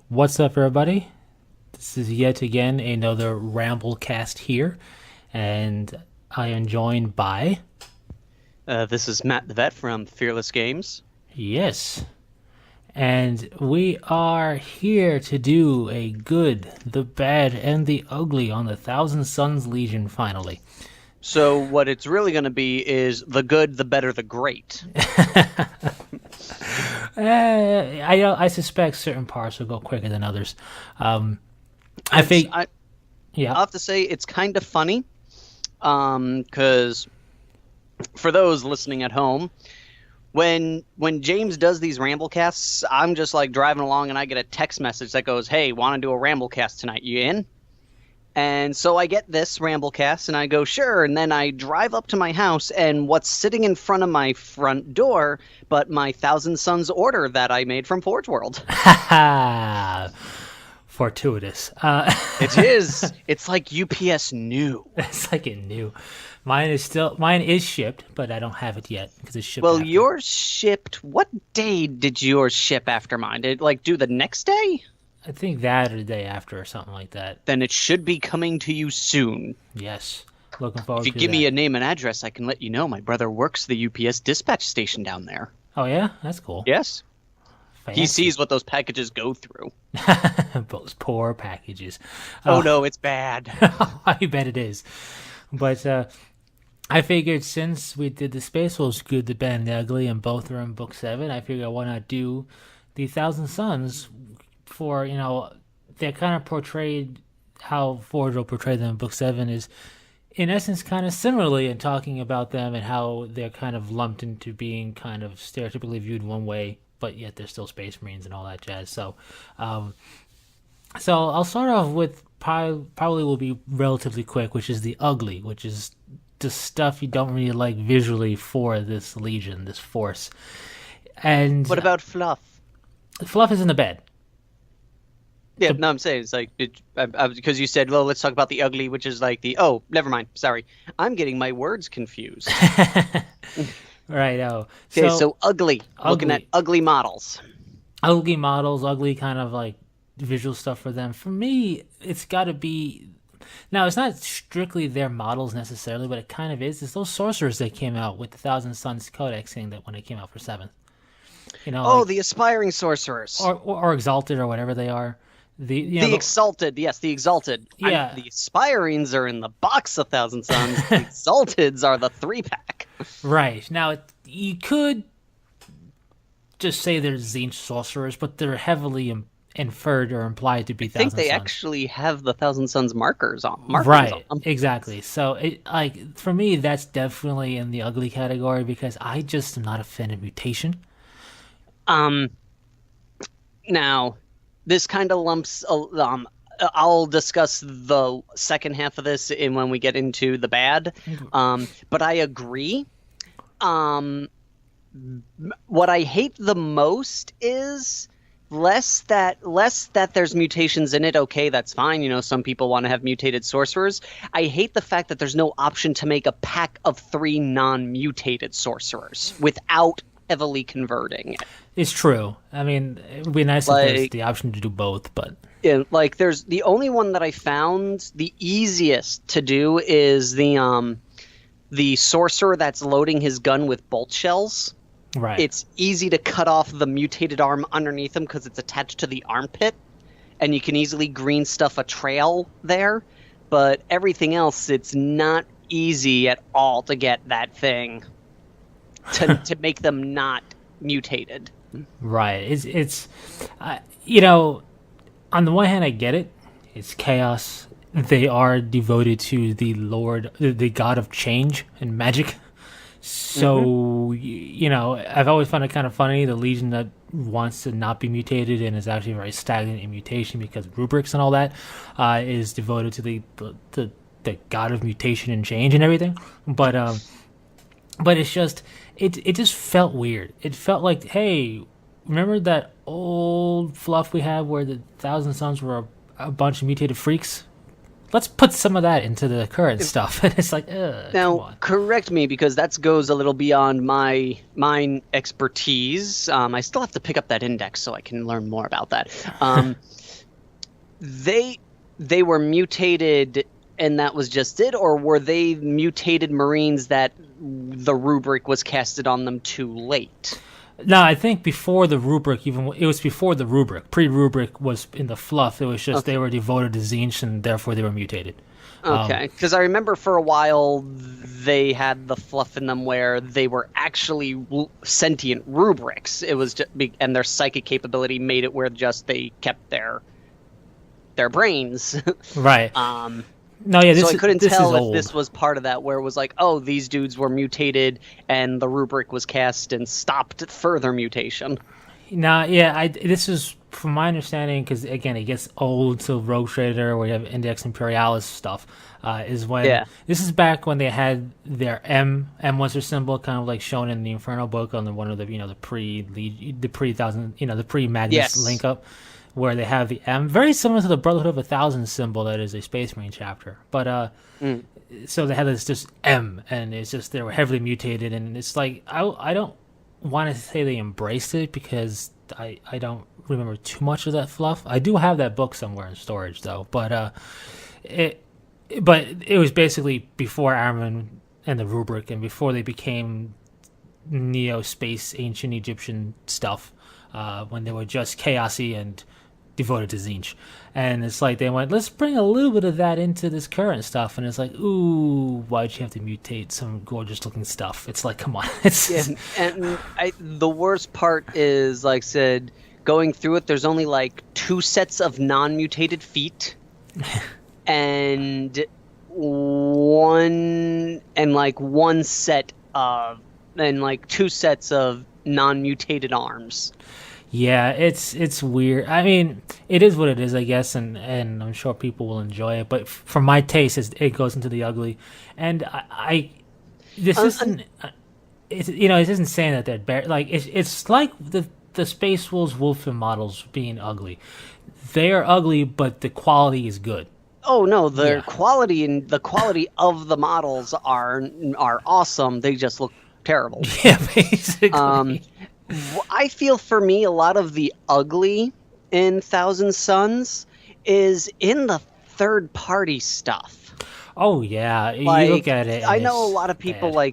What's up, everybody? This is yet again another Ramble cast here, and I am joined by. This is Matt the Vet from Fearless Games. Yes, and we are here to do a good, the bad, and the ugly on the Thousand Sons Legion finally. So what it's really going to be is the good, the better, the great. I suspect certain parts will go quicker than others. I think, I yeah. have to say it's kind of funny, because for those listening at home, when James does these Ramblecasts, I'm just like driving along and I get a text message that goes, "Hey, want to do a Ramblecast tonight? You in?" And so I get this Ramblecast and I go, sure. And then I drive up to my house and what's sitting in front of my front door but my Thousand Sons order that I made from Forge World. Fortuitous. It is. It's like UPS knew. It's like it new. Mine is shipped, but I don't have it yet because it's shipped. Well, after. yours shipped. What day did yours ship after mine? Did it like do the next day? I think that or the day after or something like that. Then it should be coming to you soon. Yes, looking forward If you to give that. me a name and address, I can let you know. My brother works the UPS dispatch station down there. Oh yeah, that's cool. Yes. Fancy. He sees what those packages go through. Those poor packages. Oh no, it's bad. I bet it is. But I figured since we did the Space Wolves Good, the Bad, and the Ugly, and both are in Book 7, I figured why not do the Thousand Sons for, they kind of portrayed how Forge will portray them in Book 7 is, in essence, kind of similarly in talking about them and how they're kind of lumped into being kind of stereotypically viewed one way, but yet they're still Space Marines and all that jazz. So I'll start off with probably will be relatively quick, which is the ugly, which is the stuff you don't really like visually for this Legion, this force. And What about fluff? fluff is in the bed. Yeah, no, I'm saying it's like because you said, well, let's talk about the ugly, which is like the oh, never mind. Sorry, I'm getting my words confused. Right. Oh, Okay, so ugly. Looking at Ugly. ugly models. ugly models, ugly kind of like visual stuff for them. For me, it's got to be. Now, it's not strictly their models necessarily, but it kind of is. It's those sorcerers that came out with the Thousand Sons Codex thing that when it came out for 7th. Oh, Like, the aspiring sorcerers. or Exalted or whatever they are. The exalted, yes, the exalted. Yeah. The aspirings are in the box of Thousand Sons. The exalteds are the 3-pack. Right. Now, you could just say they're Tzeentch sorcerers, but they're heavily inferred or implied to be I think Thousand they Sons. actually have the Thousand Sons markers on. Right, On them. exactly. So, for me, that's definitely in the ugly category because I just am not a fan of mutation. Now, this kind of lumps. I'll discuss the second half of this in when we get into the bad. But I agree. What I hate the most is less that there's mutations in it. Okay, that's fine. You know, some people want to have mutated sorcerers. I hate the fact that there's no option to make a pack of 3 non-mutated sorcerers without heavily converting it. It's true. I mean, it would be nice if there's the option to do both, but Yeah, like there's the only one that I found the easiest to do is the sorcerer that's loading his gun with bolt shells. right. It's easy to cut off the mutated arm underneath him because it's attached to the armpit, and you can easily green stuff a trail there. But everything else, it's not easy at all to get that thing to make them not mutated. Right. It's on the one hand, I get it. It's chaos. They are devoted to the Lord, the God of Change and Magic. So, I've always found it kind of funny, the Legion that wants to not be mutated and is actually very stagnant in mutation because of rubrics and all that, is devoted to the God of Mutation and Change and everything. But it's just, it just felt weird. It felt like, hey, remember that old fluff we had where the Thousand Sons were a bunch of mutated freaks? let's put some of that into the current stuff. And it's like, come Now, on. correct me because that goes a little beyond my expertise. I still have to pick up that index so I can learn more about that. They they were mutated and that was just it, or were they mutated Marines that the rubric was casted on them too late? No, I think before the rubric, it was before the rubric. Pre-rubric was in the fluff. It was just they were devoted to Tzeentch, and therefore they were mutated. Okay, because I remember for a while they had the fluff in them where they were actually sentient rubrics. It was just, and their psychic capability made it where just they kept their brains. Right. No, yeah. So I couldn't tell if old. this was part of that, where it was like, oh, these dudes were mutated, and the rubric was cast and stopped further mutation. Nah, yeah. This is from my understanding, because again, it gets old to Rogue Trader, where you have Index Imperialis stuff. Is when this is back when they had their M was their symbol, kind of like shown in the Inferno book on one of the the pre Magnus link up, where they have the M, very similar to the Brotherhood of 1,000 symbol that is a Space Marine chapter. But so they had this just M, and it's just they were heavily mutated, and it's like I don't want to say they embraced it because I don't remember too much of that fluff. I do have that book somewhere in storage though, but it was basically before Armin and the rubric, and before they became Neo Space Ancient Egyptian stuff, when they were just chaosy and devoted to Tzeentch. And it's like they went, let's bring a little bit of that into this current stuff, and it's like, ooh, why'd you have to mutate some gorgeous looking stuff? It's like, come on. The worst part is, like I said, going through it, there's only like 2 sets of non-mutated feet and one set of, and like 2 sets of non-mutated arms. Yeah, it's weird. I mean, it is what it is, I guess, and I'm sure people will enjoy it. But for my taste, it goes into the ugly, and this isn't, it isn't saying that they're bad. Like it's like the Space Wolves Wolfen models being ugly. They are ugly, but the quality is good. Oh no, the quality and the quality of the models are awesome. They just look terrible. Yeah, basically. I feel for me, a lot of the ugly in Thousand Sons is in the third-party stuff. Oh, yeah. You look at it. I know a lot of people, I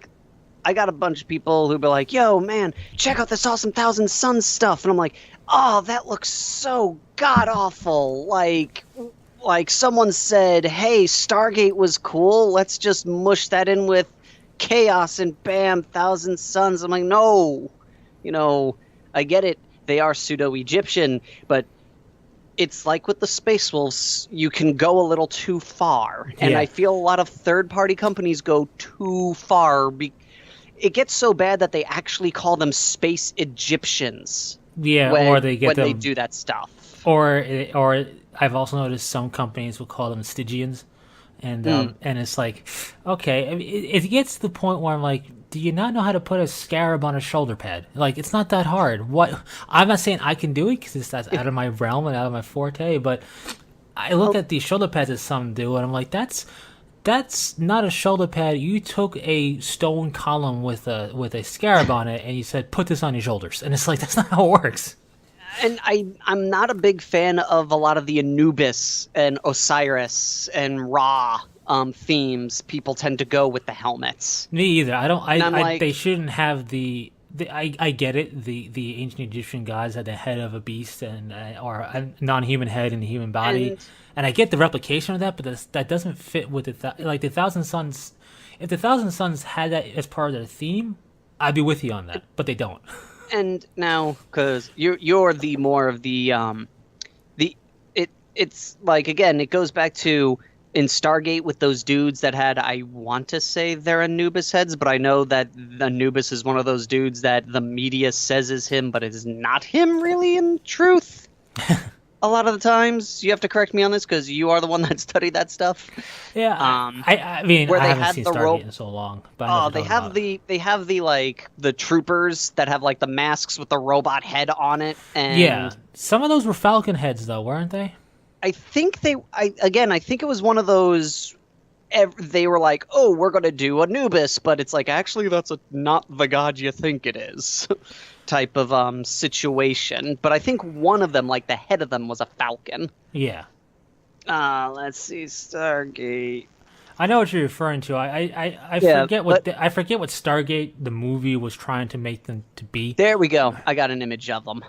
got a bunch of people who be like, yo, man, check out this awesome Thousand Sons stuff. And I'm like, oh, that looks so god-awful. Like someone said, hey, Stargate was cool. Let's just mush that in with Chaos and bam, Thousand Sons. I'm like, no. I get it. They are pseudo-Egyptian, but it's like with the Space Wolves, you can go a little too far. And I feel a lot of third-party companies go too far. It gets so bad that they actually call them Space Egyptians. Yeah, when they do that stuff. Or I've also noticed some companies will call them Stygians. And it's like, okay, I mean, it gets to the point where I'm like, do you not know how to put a scarab on a shoulder pad? Like, it's not that hard. What? I'm not saying I can do it because that's out of my realm and out of my forte, but I look at these shoulder pads that some do, and I'm like, that's not a shoulder pad. You took a stone column with a scarab on it, and you said, put this on your shoulders. And it's like, that's not how it works. And I'm not a big fan of a lot of the Anubis and Osiris and Ra themes people tend to go with the helmets. Me either. They shouldn't have I get it. The ancient Egyptian gods had the head of a beast or a non-human head and a human body, and I get the replication of that, but that doesn't fit with the Thousand Sons. If the Thousand Sons had that as part of their theme, I'd be with you on that, but they don't. And now, because you're the more of it's like, again, it goes back to in Stargate with those dudes that had, I want to say they're Anubis heads, but I know that Anubis is one of those dudes that the media says is him, but it is not him really in truth. A lot of the times, you have to correct me on this because you are the one that studied that stuff. Yeah, I mean, where I they haven't had seen the Stargate in so long. But they have the troopers that have like the masks with the robot head on it. And yeah, some of those were Falcon heads though, weren't they? I think I think it was one of those. They were like, "Oh, we're gonna do Anubis," but it's like actually that's not the god you think it is, type of situation. But I think one of them, like the head of them, was a falcon. Yeah. Let's see, Stargate. I know what you're referring to. I Yeah, forget but I forget what Stargate the movie was trying to make them to be. there we go. I got an image of them.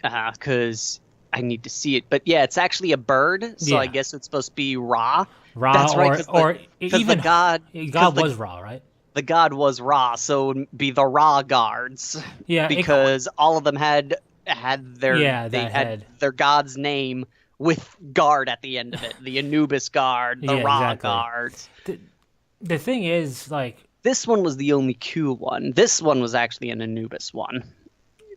Because I need to see it. But yeah, it's actually a bird, so I Yeah. guess it's supposed to be Ra. Ra That's right, or because even the god was Ra, right? the god was Ra, so it would be the Ra guards. Yeah, Because all of them had their that head. their god's name with guard at the end of it. The Anubis guard, the Yeah, Ra exactly. guards. The thing is, like, This one was the only Q one. This one was actually an Anubis one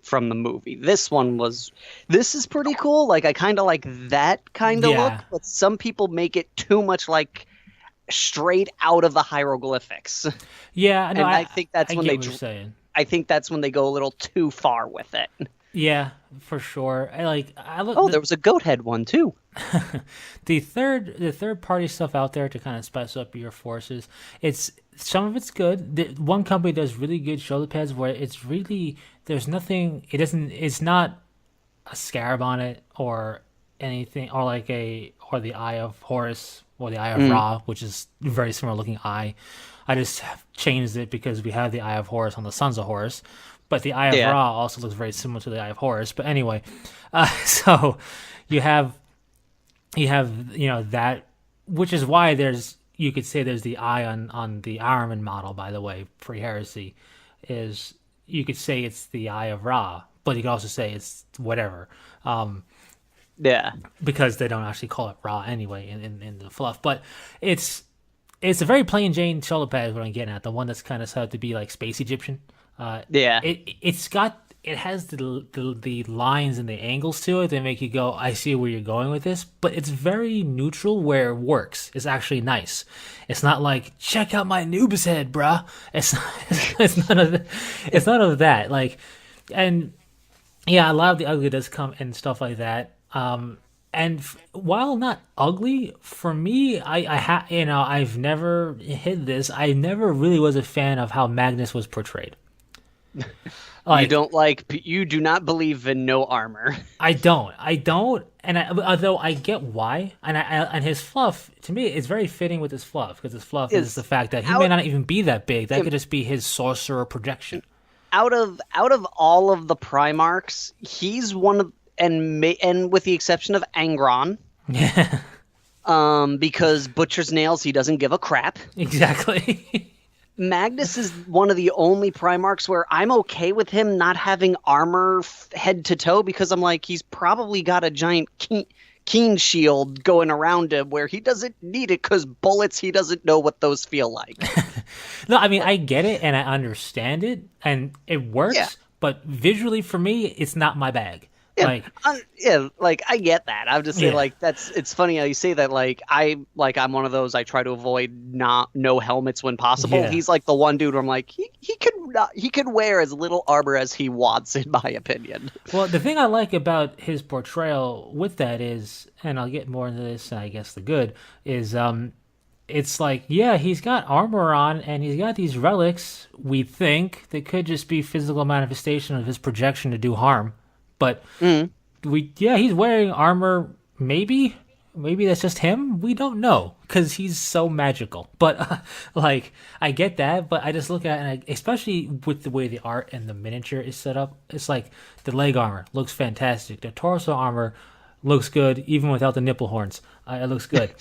from the movie. This is pretty cool. Like I kind of like that kind of Yeah. look, but some people make it too much like straight out of the hieroglyphics. yeah, no, And I think that's I when get they what you're saying. I think that's when they go a little too far with it. Yeah, for sure. I look. Oh, there was a goat head one too. The third party stuff out there to kind of spice up your forces. It's some of it's good. One company does really good shoulder pads where it's really there's nothing. It doesn't. It's not a scarab on it or anything or or the Eye of Horus or the Eye of Ra, which is a very similar looking eye. I just have changed it because we have the Eye of Horus on the Sons of Horus, but the Eye of Yeah. Ra also looks very similar to the Eye of Horus. But anyway, so you have that, which is why you could say there's the eye on the Araman model, by the way, pre-heresy, is you could say it's the Eye of Ra, but you could also say it's whatever, Yeah. because they don't actually call it Ra anyway in the fluff. But it's a very plain Jane shoulder pad is what I'm getting at, the one that's kind of set up to be like space Egyptian. Yeah. It has the lines and the angles to it that make you go, I see where you're going with this, but it's very neutral where it works. It's actually nice. It's not like, check out my Anubis head, bruh. It's none of that. Like, and yeah, a lot of the ugly does come and stuff like that. While not ugly, for me, I've never hid this. I never really was a fan of how Magnus was portrayed. You do not believe in no armor. I don't, and although I get why, and his fluff to me is very fitting with his fluff because his fluff is the fact that he may not even be that big. That could just be his sorcerer projection. Out of all of the Primarchs, he's one of and with the exception of Angron, Yeah, because Butcher's Nails, he doesn't give a crap. exactly. Magnus is one of the only Primarchs where I'm okay with him not having armor head to toe because I'm like, he's probably got a giant keen shield going around him where he doesn't need it because bullets, he doesn't know what those feel like. No, I mean I get it and I understand it and it works, Yeah. but visually for me, it's not my bag. Yeah, like I get that. I'm just saying, Yeah. like it's funny how you say that. I'm one of those. I try to avoid no helmets when possible. Yeah. He's like the one dude where I'm like he could wear as little armor as he wants, in my opinion. Well, the thing I like about his portrayal with that is, and I'll get more into this, and I guess the good is, it's like, yeah, he's got armor on, and he's got these relics. We think that could just be physical manifestation of his projection to do harm. But he's wearing armor. Maybe that's just him. We don't know because he's so magical. But I get that. But I just look at it, and especially with the way the art and the miniature is set up, it's like the leg armor looks fantastic. The torso armor looks good, even without the nipple horns. It looks good.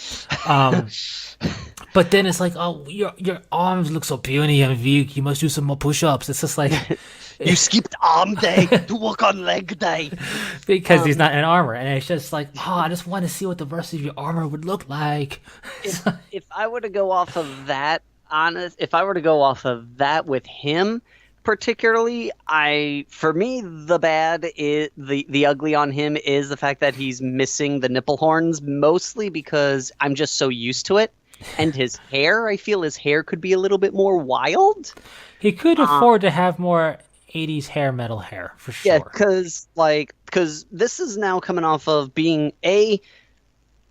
But then it's like, oh, your arms look so puny and weak. You must do some more push-ups. It's just like. You skipped arm day to work on leg day Because he's not in armor, and it's just like, oh, I just want to see what the rest of your armor would look like. If I were to go off of that, if I were to go off of that with him particularly, for me the bad is the ugly on him is the fact that he's missing the nipple horns, mostly because I'm just so used to it. And his hair, I feel his hair could be a little bit more wild. He could afford to have more 80s hair metal hair, for sure. Yeah, because this is now coming off of being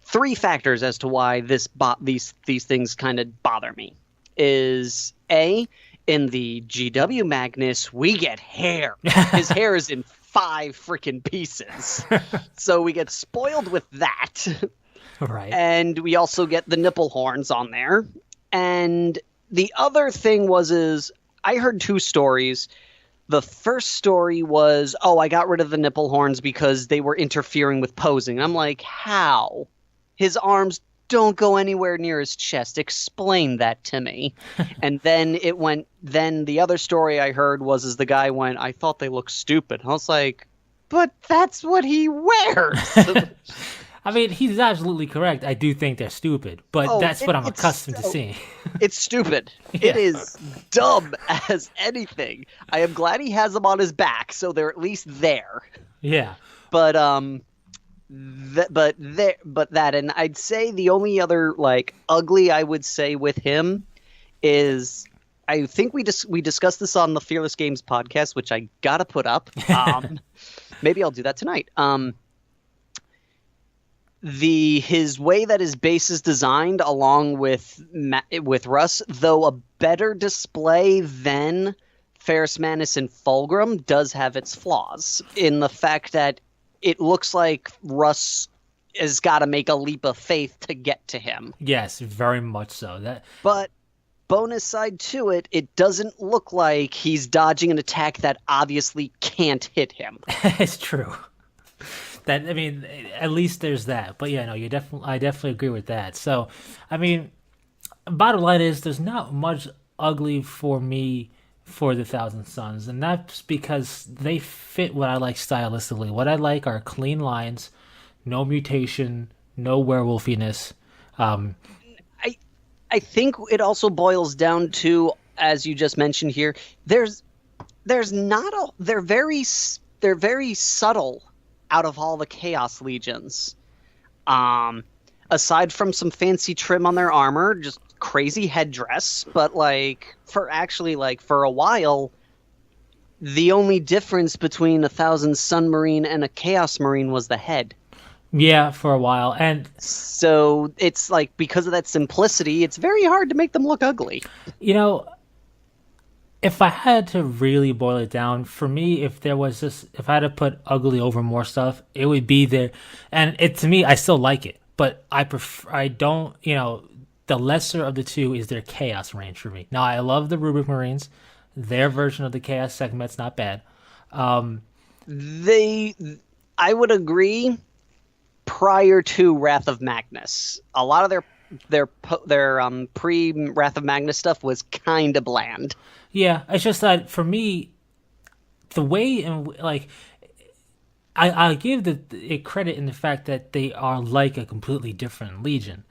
three factors as to why these things kind of bother me. Is A, in the GW Magnus, we get hair. His hair is in 5 freaking pieces. So we get spoiled with that. Right. And we also get the nipple horns on there. And the other thing is I heard 2 stories. The first story was, oh, I got rid of the nipple horns because they were interfering with posing. I'm like, how? His arms don't go anywhere near his chest. Explain that to me. And then the other story I heard is the guy went, I thought they looked stupid. I was like, but that's what he wears. I mean, he's absolutely correct. I do think they're stupid, but that's what I'm accustomed to seeing. It's stupid. Yeah. It is dumb as anything. I am glad he has them on his back, so they're at least there. Yeah. But that, and I'd say the only other like ugly I would say with him is, I think we discussed this on the Fearless Games podcast, which I gotta put up. Maybe I'll do that tonight. His way that his base is designed, along with Russ, though a better display than Ferrus Manus and Fulgrim, does have its flaws in the fact that it looks like Russ has got to make a leap of faith to get to him. Yes, very much so. But bonus side to it, it doesn't look like he's dodging an attack that obviously can't hit him. It's true. That, I mean, at least there's that. But yeah, no, I definitely agree with that. So, I mean, bottom line is there's not much ugly for me for the Thousand Sons, and that's because they fit what I like stylistically. What I like are clean lines, no mutation, no werewolfiness. I think it also boils down to, as you just mentioned here, there's not a they're very subtle out of all the Chaos Legions. Aside from some fancy trim on their armor, just crazy headdress, but like for a while, the only difference between a Thousand Sun Marine and a Chaos Marine was the head. Yeah, for a while. And so it's like, because of that simplicity, it's very hard to make them look ugly. You know, if I had to really boil it down, for me, if I had to put ugly over more stuff, it would be there. And to me, I still like it, but I don't, the lesser of the two is their Chaos range for me. Now, I love the Rubric Marines. Their version of the Chaos segment's not bad. I would agree, prior to Wrath of Magnus, a lot of their pre Wrath of Magnus stuff was kind of bland. Yeah, it's just that for me, the way I give it credit in the fact that they are like a completely different Legion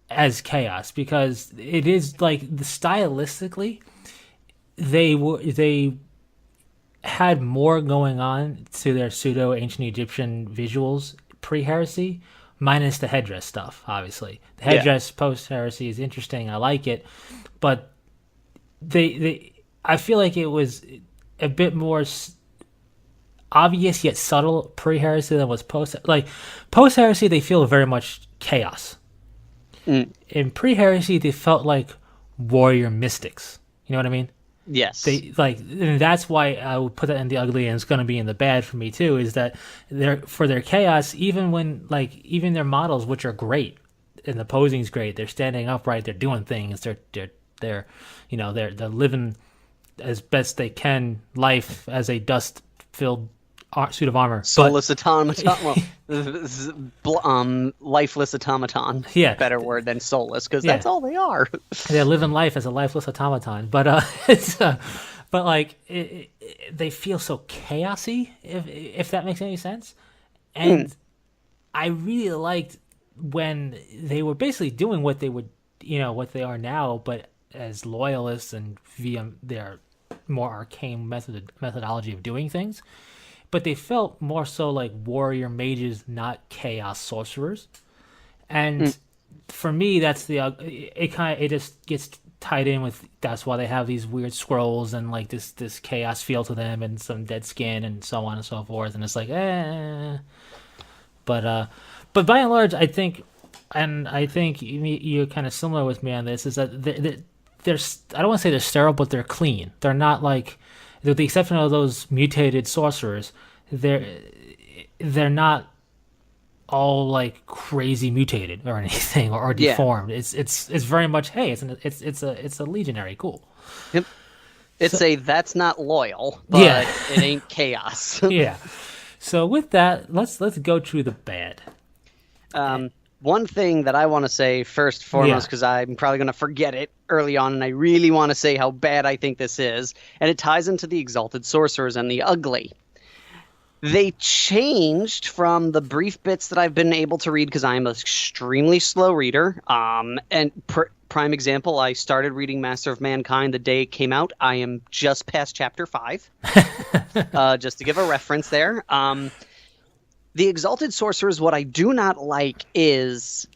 as Chaos, because it is like stylistically they had more going on to their pseudo ancient Egyptian visuals pre-heresy, minus the headdress stuff. Obviously, the headdress post-heresy is interesting. I like it, but I feel like it was a bit more obvious yet subtle pre-heresy than was post. Like post-heresy, they feel very much Chaos. In pre-heresy, they felt like warrior mystics. You know what I mean? Yes. And that's why I would put that in the ugly, and it's going to be in the bad for me too. Is that for their Chaos, even their models, which are great, and the posing's great, they're standing upright, they're doing things, they're living as best they can life as a dust-filled suit of armor. Soulless automaton. Lifeless automaton. Yeah. Better word than soulless, because that's all they are. They're living life as a lifeless automaton. But they feel so chaosy, if that makes any sense. And I really liked when they were basically doing what they would, what they are now, but as loyalists and via their more arcane methodology of doing things. But they felt more so like warrior mages, not chaos sorcerers. And for me, that's it just gets tied in with, that's why they have these weird scrolls and like this chaos feel to them and some dead skin and so on and so forth. And it's like, But But by and large, I think, and I think you're kind of similar with me on this, is that they're I don't want to say they're sterile, but they're clean. They're not like, with the exception of those mutated sorcerers, they're they're not all like crazy mutated or anything or Yeah. deformed. It's very much, hey, it's a legionary, cool. Yep. It's So a that's not loyal, yeah, but it ain't chaos. yeah. So with that, let's go to the bad. One thing that I want to say first and Yeah. foremost, because I'm probably going to forget it early on, and I really want to say how bad I think this is, and it ties into the Exalted Sorcerers and the Ugly. They changed from the brief bits that I've been able to read because I'm an extremely slow reader. And prime example, I started reading Master of Mankind the day it came out. I am just past chapter 5, just to give a reference there. The Exalted Sorcerers, what I do not like is...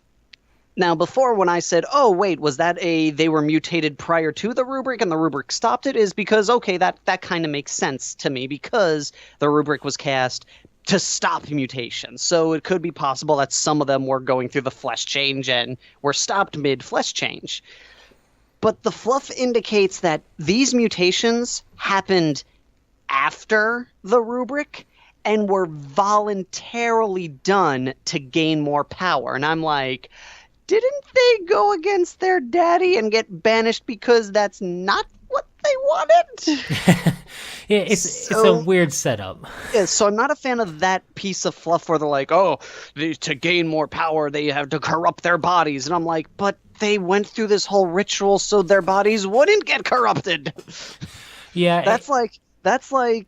Now, before when I said, oh, wait, was that they were mutated prior to the rubric and the rubric stopped it, is because, okay, that kind of makes sense to me because the rubric was cast to stop mutations. So it could be possible that some of them were going through the flesh change and were stopped mid-flesh change. But the fluff indicates that these mutations happened after the rubric and were voluntarily done to gain more power. And I'm like... Didn't they go against their daddy and get banished because that's not what they wanted? Yeah, it's a weird setup. Yeah, so I'm not a fan of that piece of fluff where they're like, oh, to gain more power, they have to corrupt their bodies. And I'm like, but they went through this whole ritual so their bodies wouldn't get corrupted. Yeah, That's like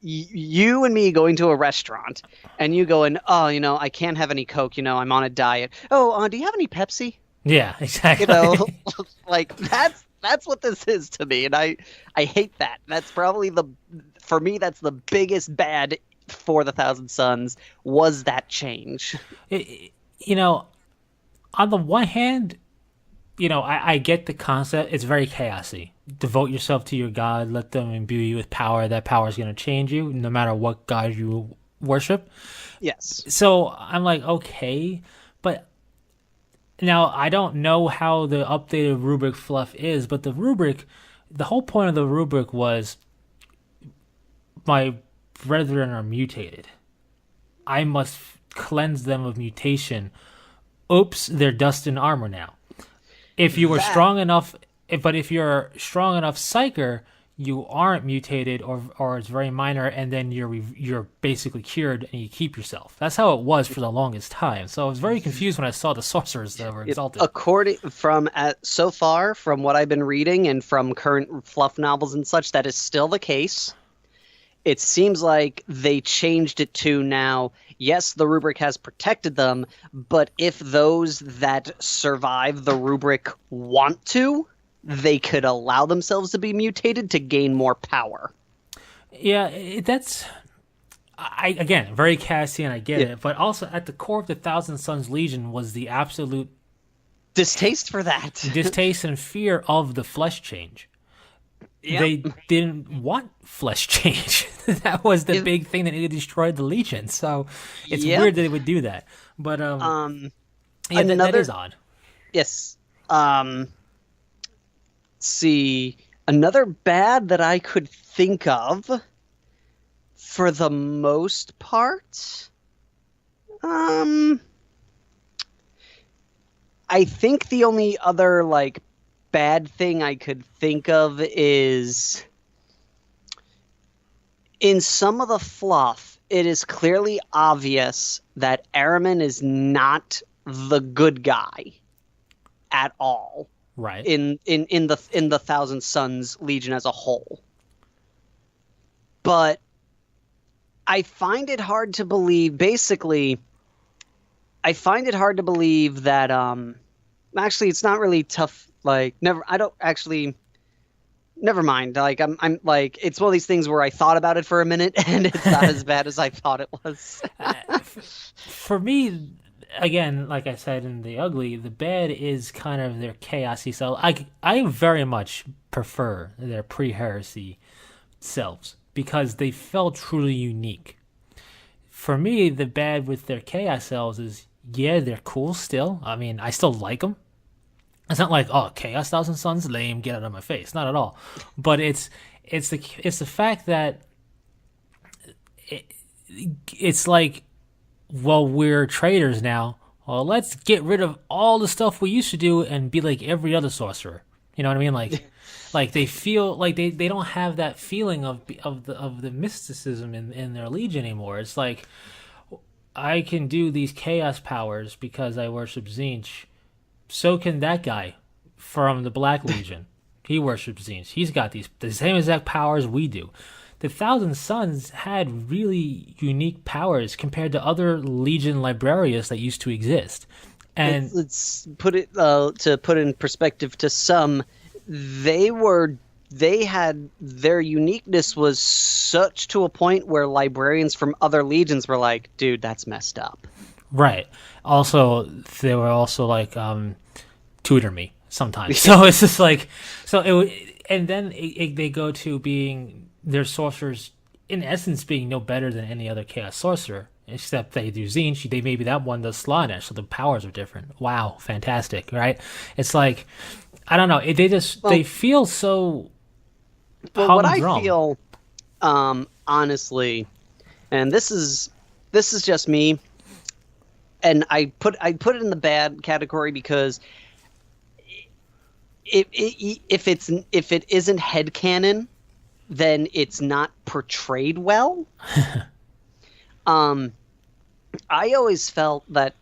you and me going to a restaurant and you going, oh, I can't have any Coke, I'm on a diet. Oh, do you have any Pepsi? yeah, exactly. Like that's what this is to me, and I hate that. That's probably for me that's the biggest bad for the Thousand Sons was that change. You know, on the one hand, I get the concept. It's very chaosy. Devote yourself to your god. Let them imbue you with power. That power is going to change you, no matter what god you worship. Yes. So I'm like, okay, but now I don't know how the updated rubric fluff is, but the whole point of the rubric was my brethren are mutated. I must cleanse them of mutation. Oops, they're dust and armor now. If you were strong enough, if you're strong enough psyker, you aren't mutated or it's very minor, and then you're basically cured and you keep yourself. That's how it was for the longest time. So I was very confused when I saw the sorcerers that were exalted. So far from what I've been reading and from current fluff novels and such, that is still the case. It seems like they changed it to now, yes, the rubric has protected them, but if those that survive the rubric want to, they could allow themselves to be mutated to gain more power. Yeah, that's... again, very Cassian, I get it, but also at the core of the Thousand Sons Legion was the absolute... distaste for that. distaste and fear of the flesh change. Yep. They didn't want flesh change. That was the big thing that destroyed the Legion. So it's weird that they would do that. But that is odd. Yes. See, another bad that I could think of, for the most part, I think the only other bad thing I could think of is in some of the fluff, it is clearly obvious that Araman is not the good guy at all. Right. In the Thousand Sons Legion as a whole. But I find it hard to believe that actually it's not really tough. Never mind. I'm it's one of these things where I thought about it for a minute and it's not as bad as I thought it was. For me, again, like I said in the ugly, the bad is kind of their chaosy self. I very much prefer their pre-heresy selves because they felt truly unique. for me, the bad with their chaos elves is, yeah, they're cool still. I mean, I still like them. It's not like, oh, Chaos Thousand Suns, lame, get out of my face. Not at all. But it's the fact that it, it's like, well, we're traders now. Well, let's get rid of all the stuff we used to do and be like every other sorcerer. You know what I mean? Like they feel like they don't have that feeling of the mysticism in their liege anymore. It's like, I can do these chaos powers because I worship Zinch. So can that guy from the Black Legion. He worships Zinch. He's got the same exact powers we do. The Thousand Sons had really unique powers compared to other Legion librarians that used to exist. And let's put it to put in perspective to some, they had their uniqueness was such to a point where librarians from other legions were like, dude, that's messed up. right. Also, they were also like, tutor me sometimes. So it's just like, and then they go to being their sorcerers, in essence, being no better than any other chaos sorcerer, except they do Zinch. They maybe that one does Slanesh, so the powers are different. Wow, fantastic, right? It's like, I don't know. They feel so. Well, what I feel, honestly, and this is just me, and I put it in the bad category because if it isn't headcanon, then it's not portrayed well. I always felt that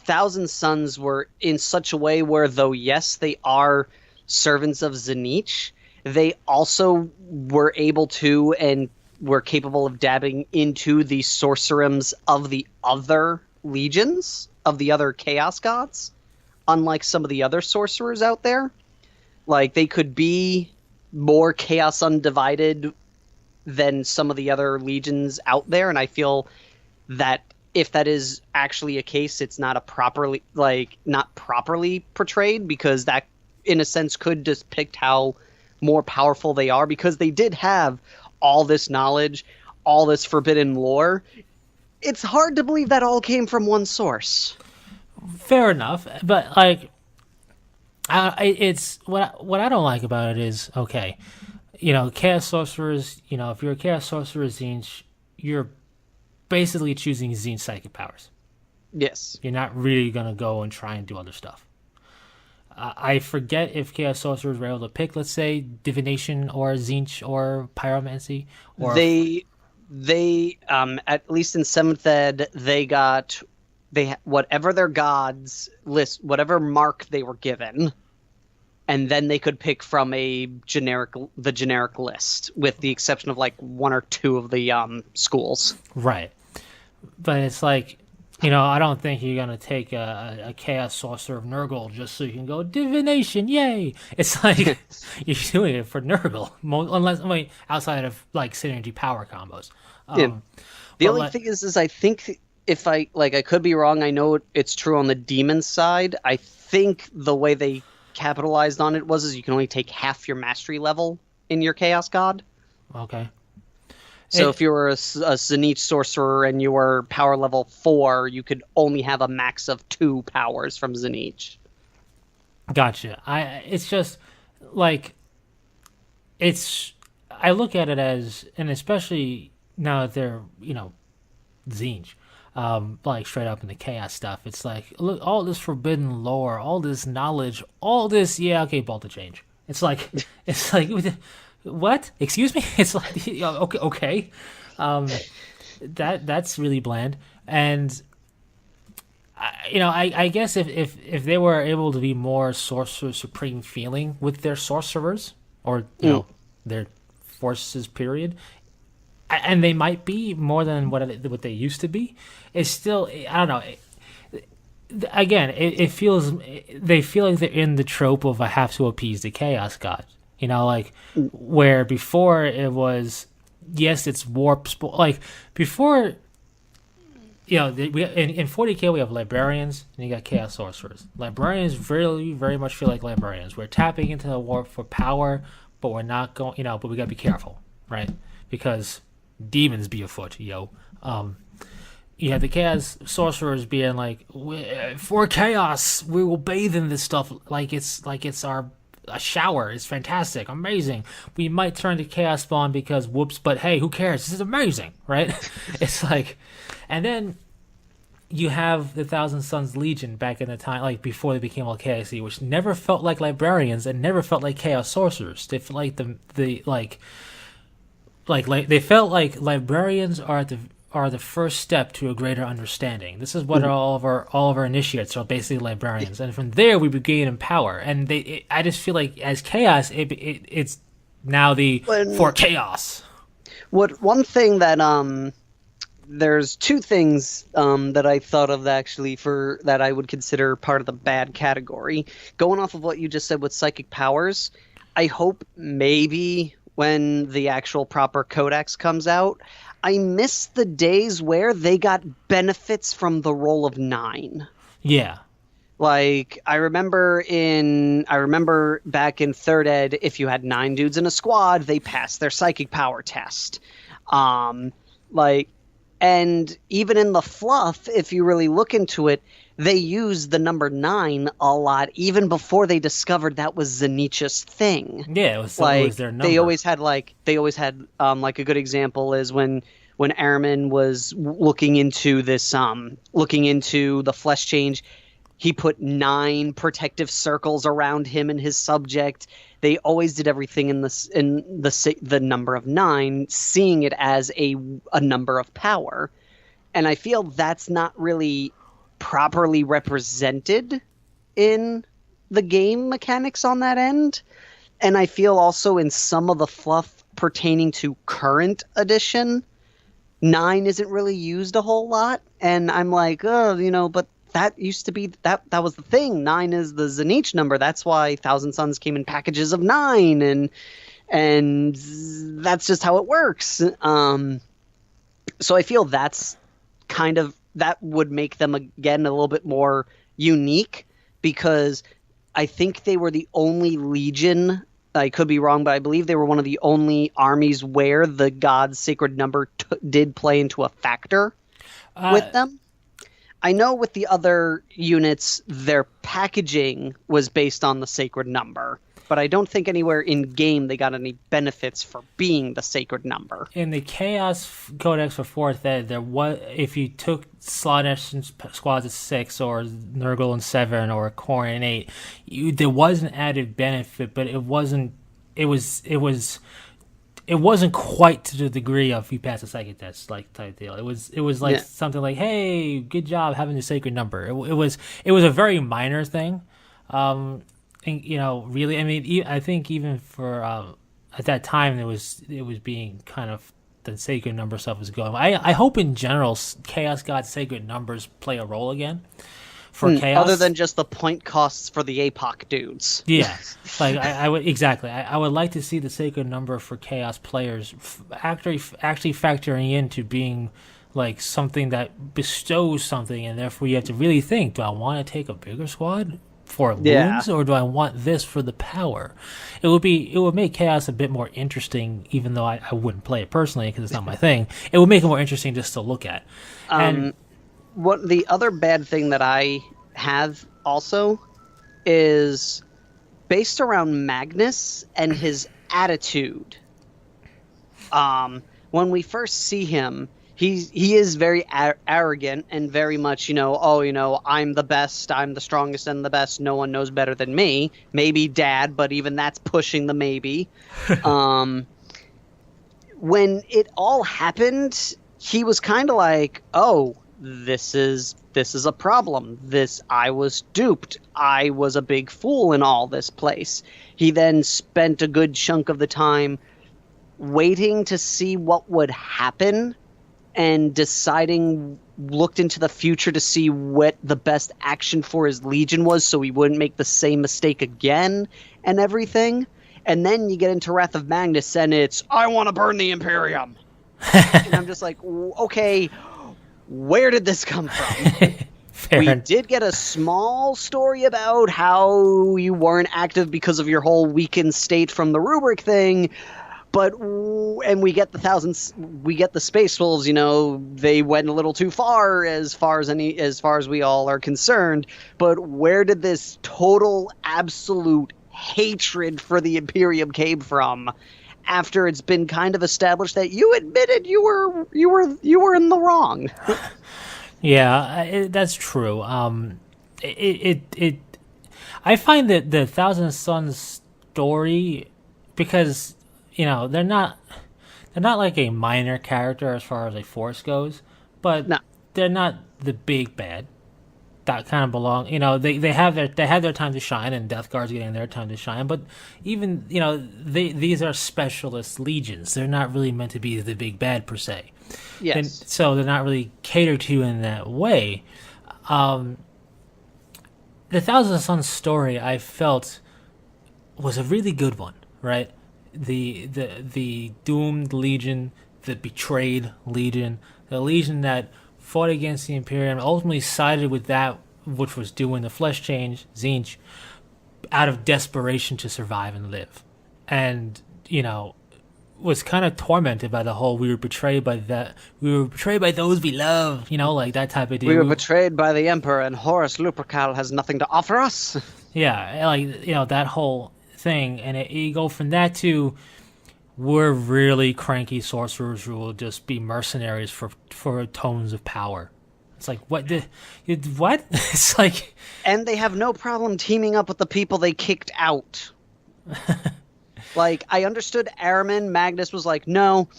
Thousand Sons were in such a way where, though yes, they are servants of Zinich, they also were able to and were capable of dabbing into the sorcerums of the other legions, of the other chaos gods, unlike some of the other sorcerers out there. Like, they could be more chaos undivided than some of the other legions out there, and I feel that if that is actually a case, it's not properly portrayed, because that, in a sense, could depict how more powerful they are, because they did have all this knowledge, all this forbidden lore. It's hard to believe that all came from one source. Fair enough, but like, it's what I don't like about it is, okay, chaos sorcerers. If you're a chaos sorcerer Zinch, you're basically choosing Zinch psychic powers. Yes, you're not really gonna go and try and do other stuff. I forget if chaos sorcerers were able to pick, let's say, divination or Zinch or pyromancy, or they at least in 7th ed whatever their gods list, whatever mark they were given, and then they could pick from the generic list, with the exception of like 1 or 2 of the schools. Right, but it's like, I don't think you're gonna take a chaos sorcerer of Nurgle just so you can go divination, yay! It's like you're doing it for Nurgle, unless outside of like synergy power combos. Yeah. The only thing is I think, if I could be wrong. I know it's true on the demon side. I think the way they capitalized on it is you can only take half your mastery level in your chaos god. Okay. So if you were a Zinich sorcerer and you were power level 4, you could only have a max of 2 powers from Zinich. Gotcha. It's just like, I look at it as, and especially now that they're Zinch, like straight up in the chaos stuff. It's like, look, all this forbidden lore, all this knowledge, all this. Yeah, okay, ball to change. It's like what? Excuse me? It's like, okay. That's really bland. And I guess if they were able to be more sorcerer supreme feeling with their sorcerers, or their forces, period, and they might be more than what they used to be, it's still, I don't know. Again, it feels, they feel like they're in the trope of I have to appease the chaos god. Where before it was, yes, it's warp. Like before, in 40k we have librarians and you got chaos sorcerers. Librarians very, very much feel like librarians. We're tapping into the warp for power, but we're not going. But we gotta be careful, right? Because demons be afoot, you have the chaos sorcerers being like, for chaos, we will bathe in this stuff like it's our a shower. It's fantastic, amazing. We might turn to chaos spawn because whoops, but hey, who cares? This is amazing, right? It's like, and then you have the Thousand Sons Legion back in the time, like before they became all chaosy, which never felt like librarians and never felt like chaos sorcerers. They felt like the like they felt like librarians are the first step to a greater understanding. This is what all of our initiates are basically librarians, and from there we gain in power. And I just feel like as chaos, it's now for chaos. One thing that there's two things that I thought of actually for that I would consider part of the bad category. Going off of what you just said with psychic powers, I hope maybe when the actual proper codex comes out, I miss the days where they got benefits from the roll of 9. Yeah. Like I remember back in 3rd Ed, if you had 9 dudes in a squad, they passed their psychic power test. And even in the fluff, if you really look into it, they use the number 9 a lot, even before they discovered that was Zanich's thing. Yeah, it was their number. They always had like a good example is when Araman was looking into the flesh change, he put 9 protective circles around him and his subject. They always did everything in the number of 9, seeing it as a number of power. And I feel that's not really properly represented in the game mechanics on that end. And I feel also in some of the fluff pertaining to current edition, 9 isn't really used a whole lot. And I'm like, but that used to be that was the thing. 9 is the Zenich number. That's why Thousand Suns came in packages of 9, and that's just how it works. So I feel that's that would make them again a little bit more unique, because I think they were the only legion. I could be wrong, but I believe they were one of the only armies where the god's sacred number did play into a factor with them. I know with the other units, their packaging was based on the sacred number, but I don't think anywhere in game they got any benefits for being the sacred number. In the Chaos Codex for 4th Ed, there was, if you took Slaanesh squads at 6 or Nurgle in 7 or Khorne in 8, there was an added benefit, but it wasn't. It wasn't quite to the degree of you pass a psychic test like type deal. It was like something like, hey, good job having the sacred number. It was a very minor thing. And, really, I mean, I think even for at that time it was being kind of the sacred number stuff was going. I hope in general Chaos God sacred numbers play a role again for Chaos, other than just the point costs for the APOC dudes. Yeah, like I would exactly. I would like to see the sacred number for Chaos players actually factoring into being like something that bestows something, and therefore you have to really think: do I want to take a bigger squad for wounds, or do I want this for the power? It would make Chaos a bit more interesting, even though I wouldn't play it personally because it's not my thing. It would make it more interesting just to look at. And what the other bad thing that I have also is based around Magnus and his attitude. When we first see him, he is very arrogant and very much, I'm the best, I'm the strongest and the best, no one knows better than me. Maybe Dad, but even that's pushing the maybe. When it all happened, he was kind of like, oh, this is a problem. I was duped. I was a big fool in all this place. He then spent a good chunk of the time waiting to see what would happen and looked into the future to see what the best action for his legion was so he wouldn't make the same mistake again and everything. And then you get into Wrath of Magnus and it's, I want to burn the Imperium. And I'm just like, okay, where did this come from? We did get a small story about how you weren't active because of your whole weakened state from the rubric thing, and we get the thousands, we get the space wolves. They went a little too far as far as we all are concerned. But where did this total absolute hatred for the Imperium came from? After it's been kind of established that you admitted you were in the wrong. Yeah, that's true. I find that the Thousand Sons story, because they're not like a minor character as far as a force goes, but No. they're not the big bad that kind of belong. They have their time to shine, and Death Guard's getting their time to shine. But even these are specialist legions. They're not really meant to be the big bad per se. Yes. And so they're not really catered to in that way. The Thousand Sons story, I felt, was a really good one, right? The doomed legion, the betrayed legion, the legion that fought against the Imperium, ultimately sided with that which was doing the flesh change, Zinch, out of desperation to survive and live. And, was kind of tormented by the whole, we were betrayed by those we love, like that type of deal. We were betrayed by the Emperor, and Horus Lupercal has nothing to offer us. Yeah, that whole thing. And you go from that to, we're really cranky sorcerers who will just be mercenaries for tones of power. It's like, what? What? It's like... And they have no problem teaming up with the people they kicked out. Like, I understood Aramin. Magnus was like, no,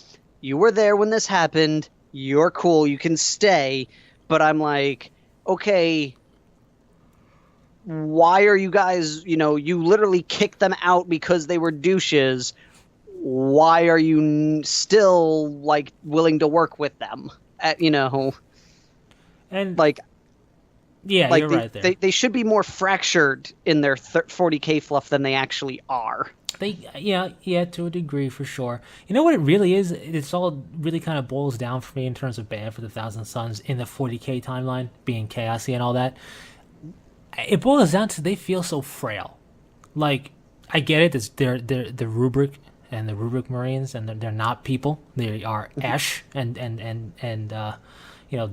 you were there when this happened. You're cool. You can stay. But I'm like, okay, why are you guys, you literally kicked them out because they were douches. Why are you still, like, willing to work with them? And, like... Yeah, like you're right there. They should be more fractured in their 40K fluff than they actually are. Yeah, to a degree, for sure. You know what it really is? It's all really kind of boils down for me in terms of bad for the Thousand Sons in the 40K timeline, being chaosy and all that. It boils down to they feel so frail. Like, I get it. They're the Rubric and the Rubric Marines, and they're not people. They are ash and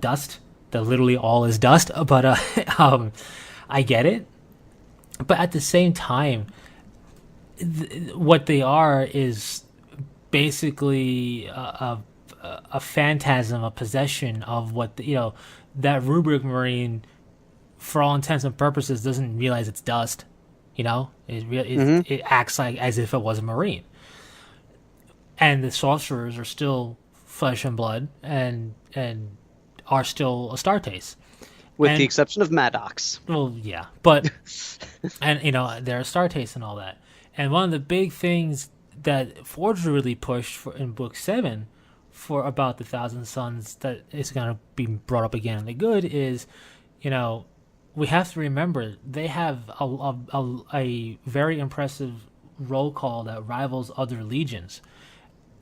dust. That literally all is dust. But I get it. But at the same time, what they are is basically a phantasm, a possession of what that Rubric Marine, for all intents and purposes, doesn't realize it's dust. It acts like as if it was a Marine, and the sorcerers are still flesh and blood and are still Astartes. With the exception of Maddox. Well, yeah, but and they're Astartes and all that. And one of the big things that Forge really pushed in Book 7 for about the Thousand Sons that is going to be brought up again in the good is, we have to remember they have a very impressive roll call that rivals other legions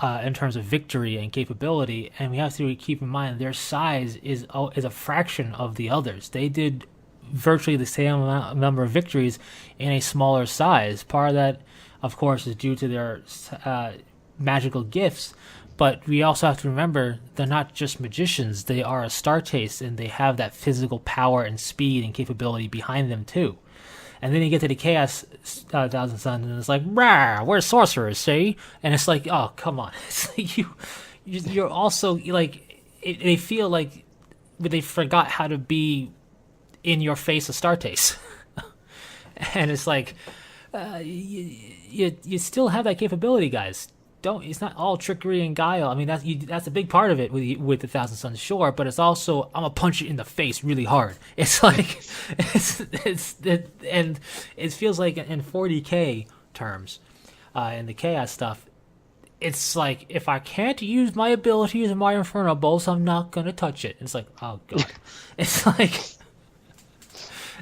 in terms of victory and capability, and we have to keep in mind their size is a fraction of the others. They did virtually the same number of victories in a smaller size. Part of that, of course, is due to their magical gifts, but we also have to remember they're not just magicians. They are Astartes, and they have that physical power and speed and capability behind them too. And then you get to the Chaos Thousand Sons, and it's like, rah, we're sorcerers, see? And it's like, oh, come on. It's like you're also, like, they feel like they forgot how to be in your face Astartes. And it's like, you still have that capability, guys. It's not all trickery and guile. I mean, that's a big part of it with the Thousand Sons, sure, but it's also, I'm gonna punch you in the face really hard. It's like, and it feels like in 40K terms, in the chaos stuff, it's like, if I can't use my abilities and my Inferno bolts, I'm not gonna touch it. It's like, oh god, it's like,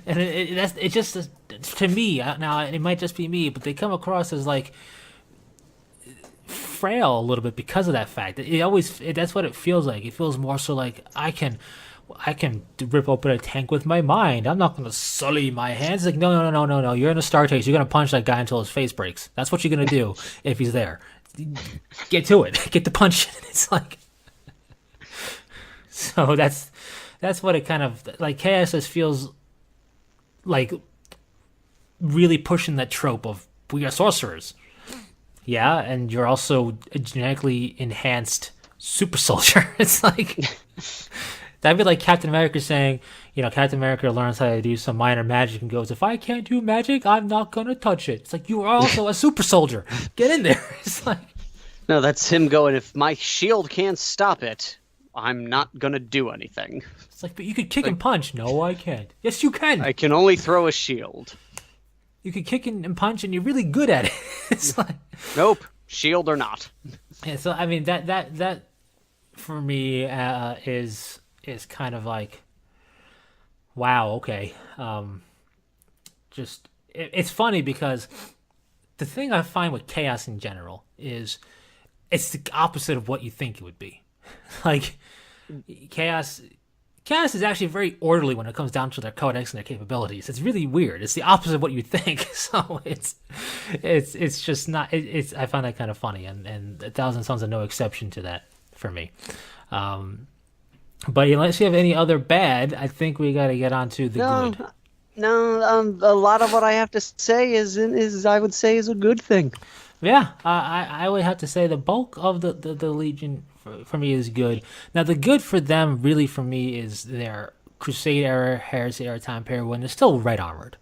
and it just, to me, now it might just be me, but they come across as like frail a little bit because of that fact. That's what it feels like. It feels more so like I can rip open a tank with my mind. I'm not going to sully my hands. Like, no. You're in a Astartes. You're going to punch that guy until his face breaks. That's what you're going to do if he's there. get to it, get the punch. It's like, so that's what it kind of like. KSS feels like really pushing that trope of we are sorcerers. Yeah, and you're also a genetically enhanced super soldier. It's like that'd be like Captain America saying, Captain America learns how to do some minor magic and goes, "If I can't do magic, I'm not gonna touch it." It's like you are also a super soldier. Get in there. It's like No, that's him going, if my shield can't stop it, I'm not gonna do anything. it's like, but you could kick and punch. No, I can't. Yes, you can. I can only throw a shield. You could kick and punch, and you're really good at it. It's like, Nope, shield or not. yeah. So I mean, that for me is kind of like, wow. Okay. It's funny because the thing I find with chaos in general is it's the opposite of what you think it would be. Like chaos is actually very orderly when it comes down to their codex and their capabilities. It's really weird. It's the opposite of what you think. So it's just not. I find that kind of funny, and A Thousand Sons are no exception to that for me. But unless you have any other bad, I think we got to get on to the good. No, a lot of what I have to say is I would say is a good thing. Yeah, I would have to say the bulk of the Legion for me is good. Now, the good for them, really, for me, is their Crusade era, Heresy era time period when they're still red armored.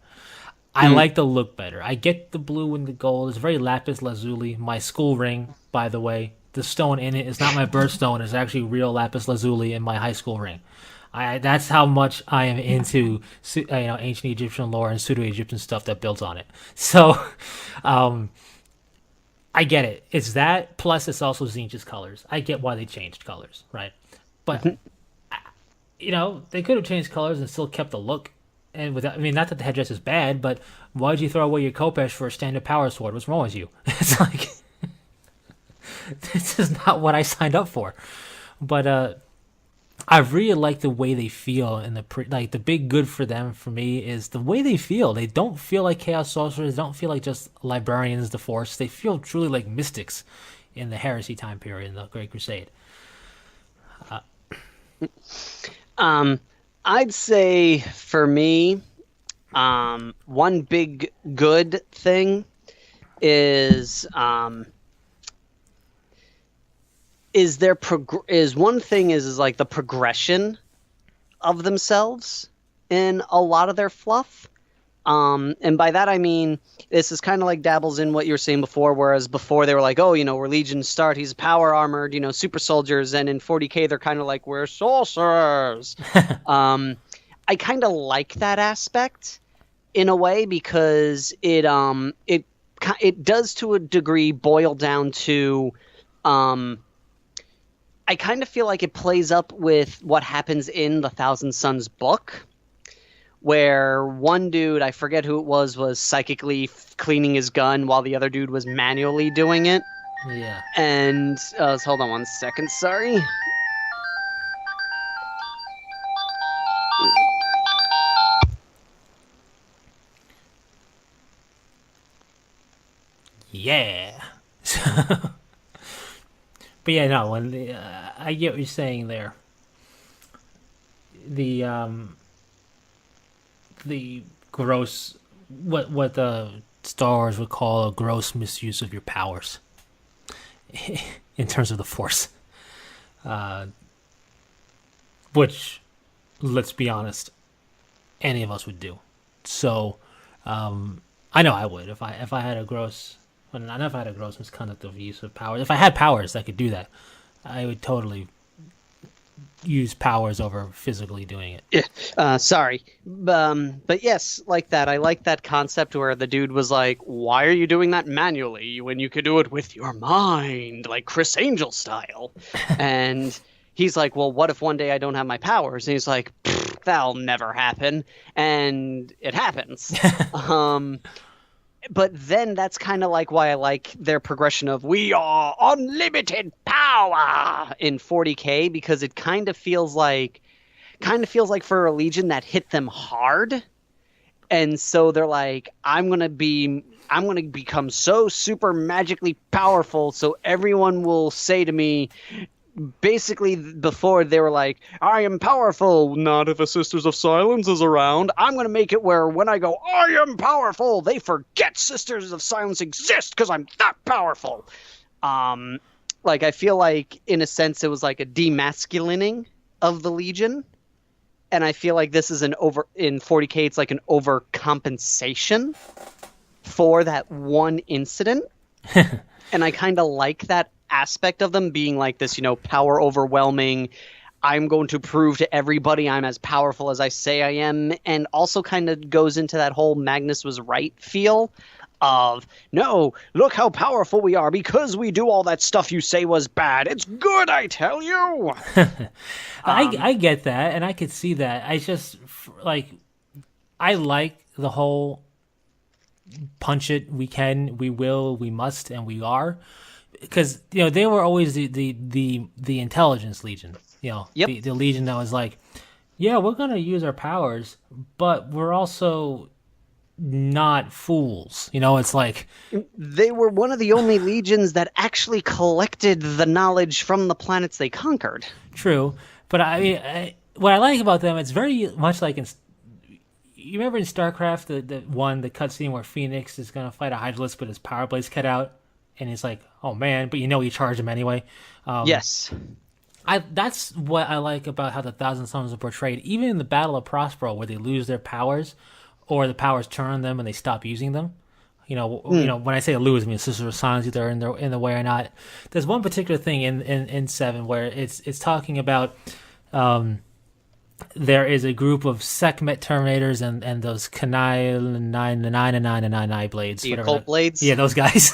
I like the look better. I get the blue and the gold. It's very lapis lazuli. My school ring, by the way, the stone in it is not my birthstone. It's actually real lapis lazuli in my high school ring. That's how much I am into ancient Egyptian lore and pseudo-Egyptian stuff that builds on it. So, I get it. It's that, plus it's also Tzeentch's colors. I get why they changed colors, right? But, they could have changed colors and still kept the look. And without, not that the headdress is bad, but why'd you throw away your Khopesh for a standard power sword? What's wrong with you? It's like, this is not what I signed up for. But, I really like the way they feel, and the big good for them, for me, is the way they feel. They don't feel like Chaos Sorcerers. They don't feel like just librarians of the Force. They feel truly like mystics in the Heresy time period, in the Great Crusade. I'd say, for me, one big good thing is like the progression of themselves in a lot of their fluff. And by that I mean this is kind of like dabbles in what you were saying before, whereas before they were like, we're Legion start, he's power armored, super soldiers, and in 40K they're kind of like, we're sorcerers. I kind of like that aspect in a way because it does to a degree boil down to I kind of feel like it plays up with what happens in the Thousand Sons book, where one dude, I forget who it was psychically cleaning his gun while the other dude was manually doing it. Yeah. And, hold on one second, sorry. Yeah. But yeah, no. When I get what you're saying there. The gross, what the Star Wars would call a gross misuse of your powers, in terms of the Force. Which, let's be honest, any of us would do. So, I know I would if I had a gross. Well, not if I had a gross misconduct of use of powers. If I had powers that could do that, I would totally use powers over physically doing it. Yeah, sorry. But yes, like that. I like that concept where the dude was like, why are you doing that manually when you could do it with your mind, like Chris Angel style? And he's like, well, what if one day I don't have my powers? And he's like, that'll never happen. And it happens. But then that's kind of like why I like their progression of we are unlimited power in 40K, because it kind of feels like for a Legion that hit them hard, And so they're like, I'm gonna become so super magically powerful, so everyone will say to me, basically before they were like, I am powerful, not if a Sisters of Silence is around. I'm going to make it where when I go, I am powerful, they forget Sisters of Silence exist because I'm that powerful. Like, I feel like, in a sense, it was like a demasculining of the Legion. And I feel like this is in 40K, it's like an overcompensation for that one incident. And I kind of like that aspect of them being like this, power overwhelming. I'm going to prove to everybody I'm as powerful as I say I am. And also kind of goes into that whole Magnus was right feel of, no, look how powerful we are because we do all that stuff you say was bad. It's good, I tell you. I get that, and I could see that. I just, like, I like the whole punch it, we can, we will, we must, and we are. Because they were always the intelligence legion, Yep. the legion that was like, yeah, we're gonna use our powers, but we're also not fools. It's like they were one of the only legions that actually collected the knowledge from the planets they conquered. True, but I mean, what I like about them, it's very much like you remember in StarCraft the cutscene where Phoenix is gonna fight a Hydralisk, but his power blades cut out. And he's like, oh man, but you charge him anyway. Yes. That's what I like about how the Thousand Sons are portrayed. Even in the Battle of Prospero, where they lose their powers, or the powers turn on them and they stop using them. When I say lose, I mean Sisters of Silence, either in the way or not. There's one particular thing in 7 where it's talking about there is a group of Sekhmet Terminators and those Kanai 9 blades. The occult blades? Yeah, those guys.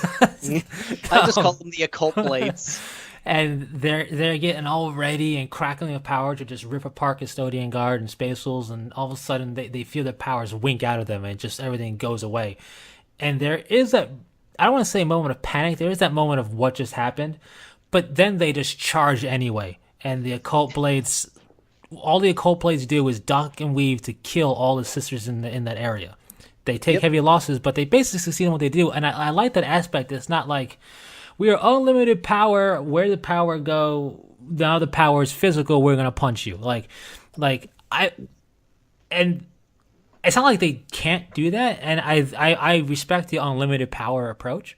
I just call them the occult blades. And they're getting all ready and crackling with power to just rip apart Custodian Guard and Spatials, and all of a sudden they feel their powers wink out of them and just everything goes away. And there is I don't want to say a moment of panic, there is that moment of what just happened, but then they just charge anyway. And the occult blades, all the occult blades do is duck and weave to kill all the sisters in that area. They take heavy losses, but they basically succeed in what they do. And I like that aspect. It's not like we are unlimited power. Where the power go? Now the power is physical. We're gonna punch you. And it's not like they can't do that. And I respect the unlimited power approach.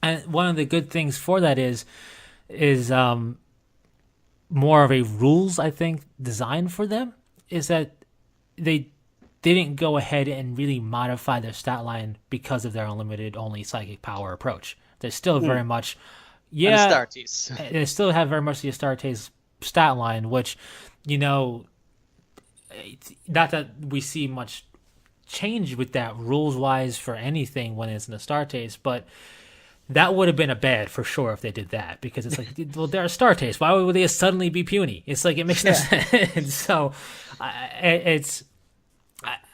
And one of the good things for that is more of a rules, I think, design for them, is that they didn't go ahead and really modify their stat line because of their unlimited only psychic power approach. They're still very much, Astartes. They still have very much the Astartes stat line, which, not that we see much change with that rules wise for anything when it's an Astartes, but that would have been a bad for sure if they did that, because it's like, well, they're Astartes. Why would they suddenly be puny? It's like, it makes no sense. So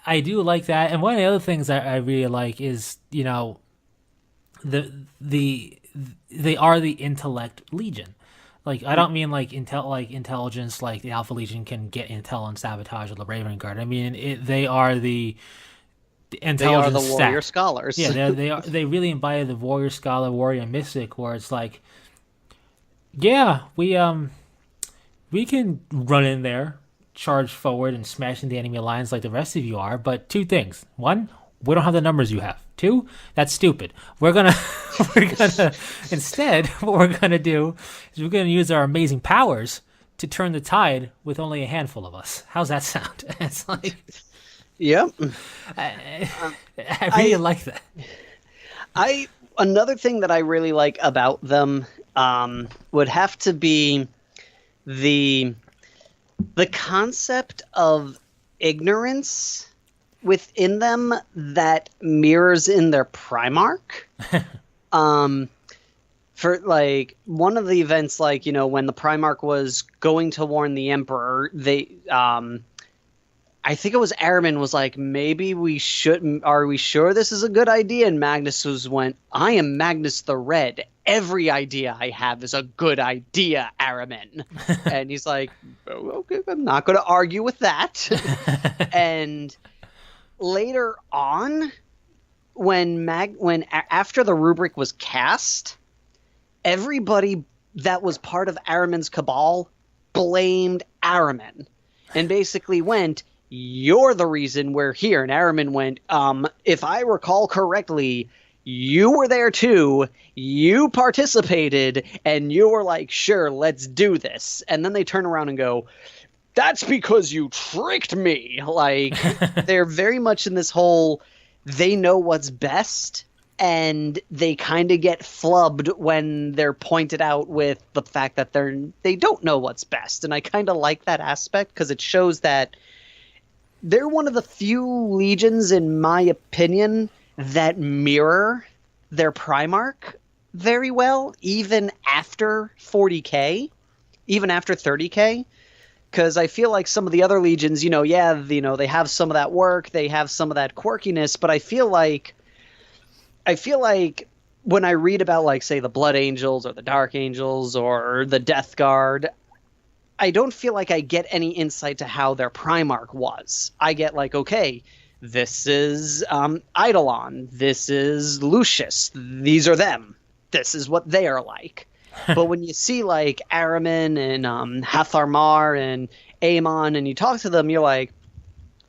I do like that. And one of the other things that I really like is, they are the intellect legion. Like, I don't mean like intelligence, like the Alpha Legion can get intel and sabotage of the Raven Guard. I mean, they are the intelligence. They are the warrior scholars. Yeah, they really embody the warrior scholar, warrior mystic, where it's like, yeah, we can run in there, charge forward, and smash into the enemy lines like the rest of you are. But two things: one, we don't have the numbers you have. Two, that's stupid. We're gonna instead, what we're gonna do is we're gonna use our amazing powers to turn the tide with only a handful of us. How's that sound? It's like. Yep. I really like that. Another thing that I really like about them would have to be the concept of ignorance within them that mirrors in their Primarch. For like one of the events, like, when the Primarch was going to warn the Emperor, they I think it was Aramin was like, maybe we shouldn't. Are we sure this is a good idea? And Magnus went, I am Magnus the Red. Every idea I have is a good idea, Aramin. And he's like, okay, I'm not going to argue with that. And later on, after the rubric was cast, everybody that was part of Aramin's cabal blamed Aramin and basically went, "You're the reason we're here." And Aramin went, "If I recall correctly, you were there too, you participated, and you were like, sure, let's do this." And then they turn around and go, "That's because you tricked me." Like, they're very much in this whole, they know what's best, and they kind of get flubbed when they're pointed out with the fact that they don't know what's best. And I kind of like that aspect because it shows that they're one of the few legions, in my opinion, that mirror their Primarch very well, even after 40k, even after 30k. Because I feel like some of the other legions, they have some of that work, they have some of that quirkiness, but I feel like when I read about, like, say, the Blood Angels or the Dark Angels or the Death Guard, I don't feel like I get any insight to how their Primarch was. I get like, okay, this is Eidolon, this is Lucius, these are them, this is what they are like. But when you see like Aramin and Hatharmar and Aemon and you talk to them, you're like,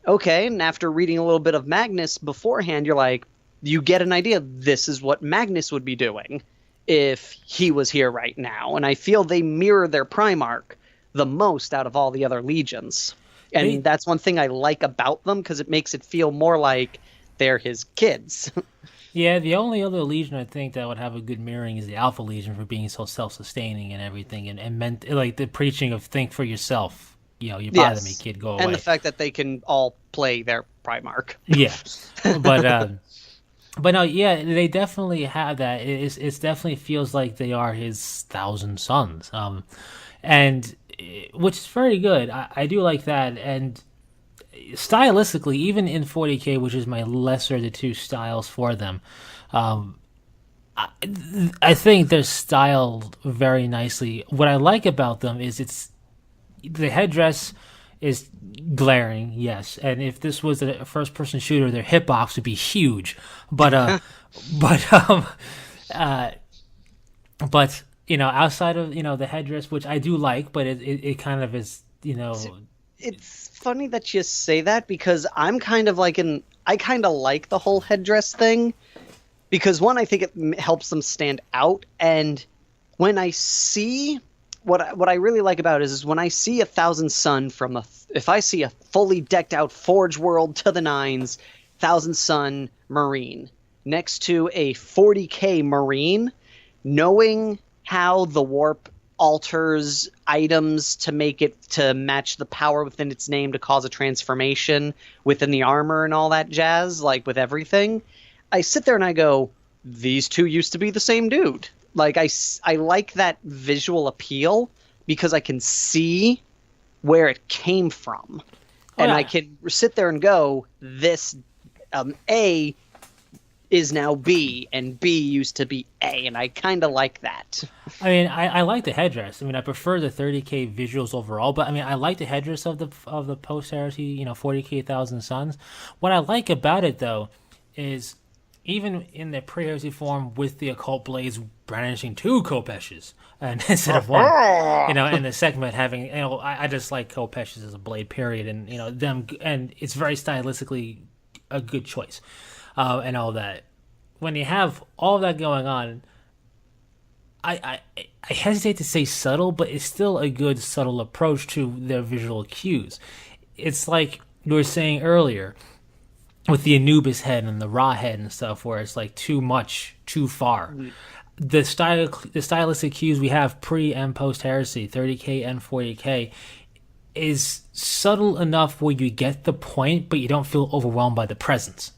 okay, and after reading a little bit of Magnus beforehand, you're like, you get an idea, this is what Magnus would be doing if he was here right now. And I feel they mirror their Primarch the most out of all the other legions. And that's one thing I like about them, because it makes it feel more like they're his kids. Yeah, the only other legion I think that would have a good mirroring is the Alpha Legion, for being so self-sustaining and everything, and meant like the preaching of think for yourself. You bother me, kid, go away. And the fact that they can all play their Primarch. Yeah, but no, yeah, they definitely have that. It definitely feels like they are his 1,000 sons, and which is very good. I do like that, and stylistically, even in 40k, which is my lesser of the two styles for them, I think they're styled very nicely. What I like about them is the headdress is glaring, yes, and if this was a first-person shooter, their hitbox would be huge. But outside of the headdress, which I do like, but it kind of is It's funny that you say that, because I'm kind of like I kind of like the whole headdress thing, because one, I think it helps them stand out, and when I see what I really like about it is when I see 1,000 Sun if I see a fully decked out Forge World to the nines 1,000 Sun Marine next to a 40k Marine, knowing how the warp alters items to make it to match the power within its name to cause a transformation within the armor and all that jazz, like with everything, I sit there and I go, these two used to be the same dude. Like, I like that visual appeal because I can see where it came from. And I can sit there and go, this A is now B, and B used to be A, and I kind of like that. I mean, I like the headdress. I mean, I prefer the 30k visuals overall, but I mean, I like the headdress of the posterity, 40k 1,000 Suns. What I like about it, though, is even in the pre-heresy form with the occult blades brandishing 2 Kopeshes and instead of 1, and the segment having, I just like Kopeshes as a blade, period, and them, and it's very stylistically a good choice, and all that. When you have all that going on, I hesitate to say subtle, but it's still a good subtle approach to their visual cues. It's like you were saying earlier, with the Anubis head and the Ra head and stuff, where it's like too much, too far. Mm-hmm. The stylistic cues we have pre and post heresy, 30k and 40k, is subtle enough where you get the point, but you don't feel overwhelmed by the presence.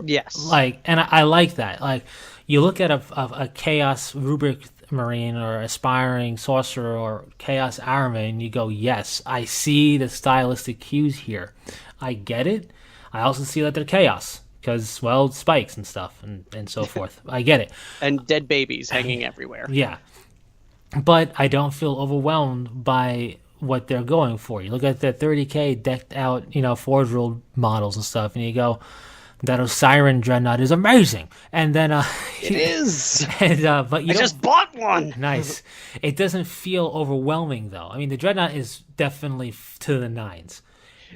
Yes. And I like that. Like, you look at a Chaos Rubric Marine or Aspiring Sorcerer or Chaos Aramin, and you go, yes, I see the stylistic cues here. I get it. I also see that they're chaos because, well, spikes and stuff and so forth. I get it. And dead babies hanging everywhere. Yeah. But I don't feel overwhelmed by what they're going for. You look at the 30K decked out, Forge World models and stuff, and you go, that Osiris Dreadnought is amazing. And then It is. but you I just bought one. Nice. It doesn't feel overwhelming though. I mean, the Dreadnought is definitely to the nines.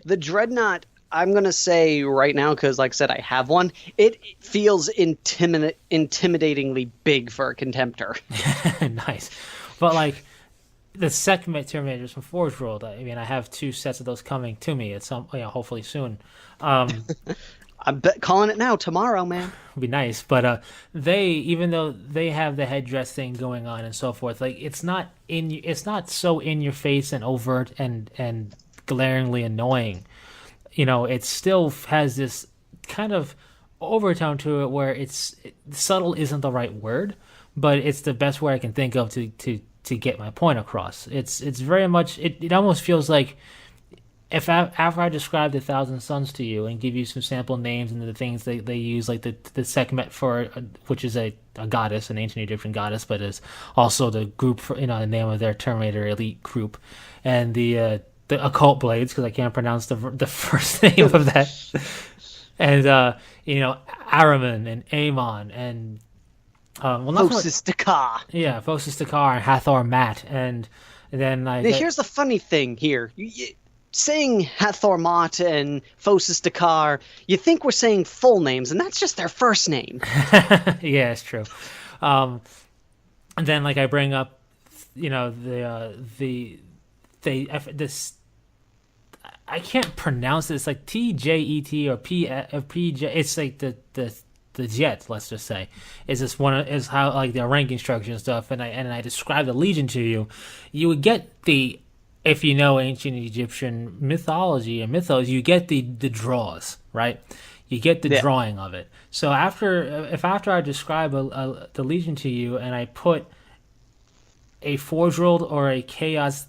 The Dreadnought, I'm going to say right now, because like I said, I have one, it feels intimidatingly big for a Contemptor. Nice. But like the second Terminators from Forge World, I mean, I have 2 sets of those coming to me at some, hopefully soon. I'm calling it now, tomorrow, man. Would be nice, but even though they have the headdress thing going on and so forth, like it's not so in your face and overt and glaringly annoying. It still has this kind of overtone to it where subtle isn't the right word, but it's the best way I can think of to get my point across. It's very much it almost feels like after I describe the Thousand Suns to you and give you some sample names and the things they use, like the Sekhmet which is a goddess, an ancient Egyptian goddess, but is also the group for the name of their Terminator elite group, and the occult blades, because I can't pronounce the first name of that, and Araman and Amon and Phocis Dakar. Yeah, Phocis Dakar and Hathor Mat, and then now, here's the funny thing here. Saying Hathor Mat and Phocis Dakar, you think we're saying full names, and that's just their first name. Yeah, it's true. And then I bring up, this. I can't pronounce it. It's like TJET or PJ. It's like the jet. Let's just say is this one is how like their ranking structure and stuff. And I describe the Legion to you. You would get the. If you know ancient Egyptian mythology and mythos, you get the draws, right? You get the drawing of it. So after I describe the Legion to you and I put a Forge World or a Chaos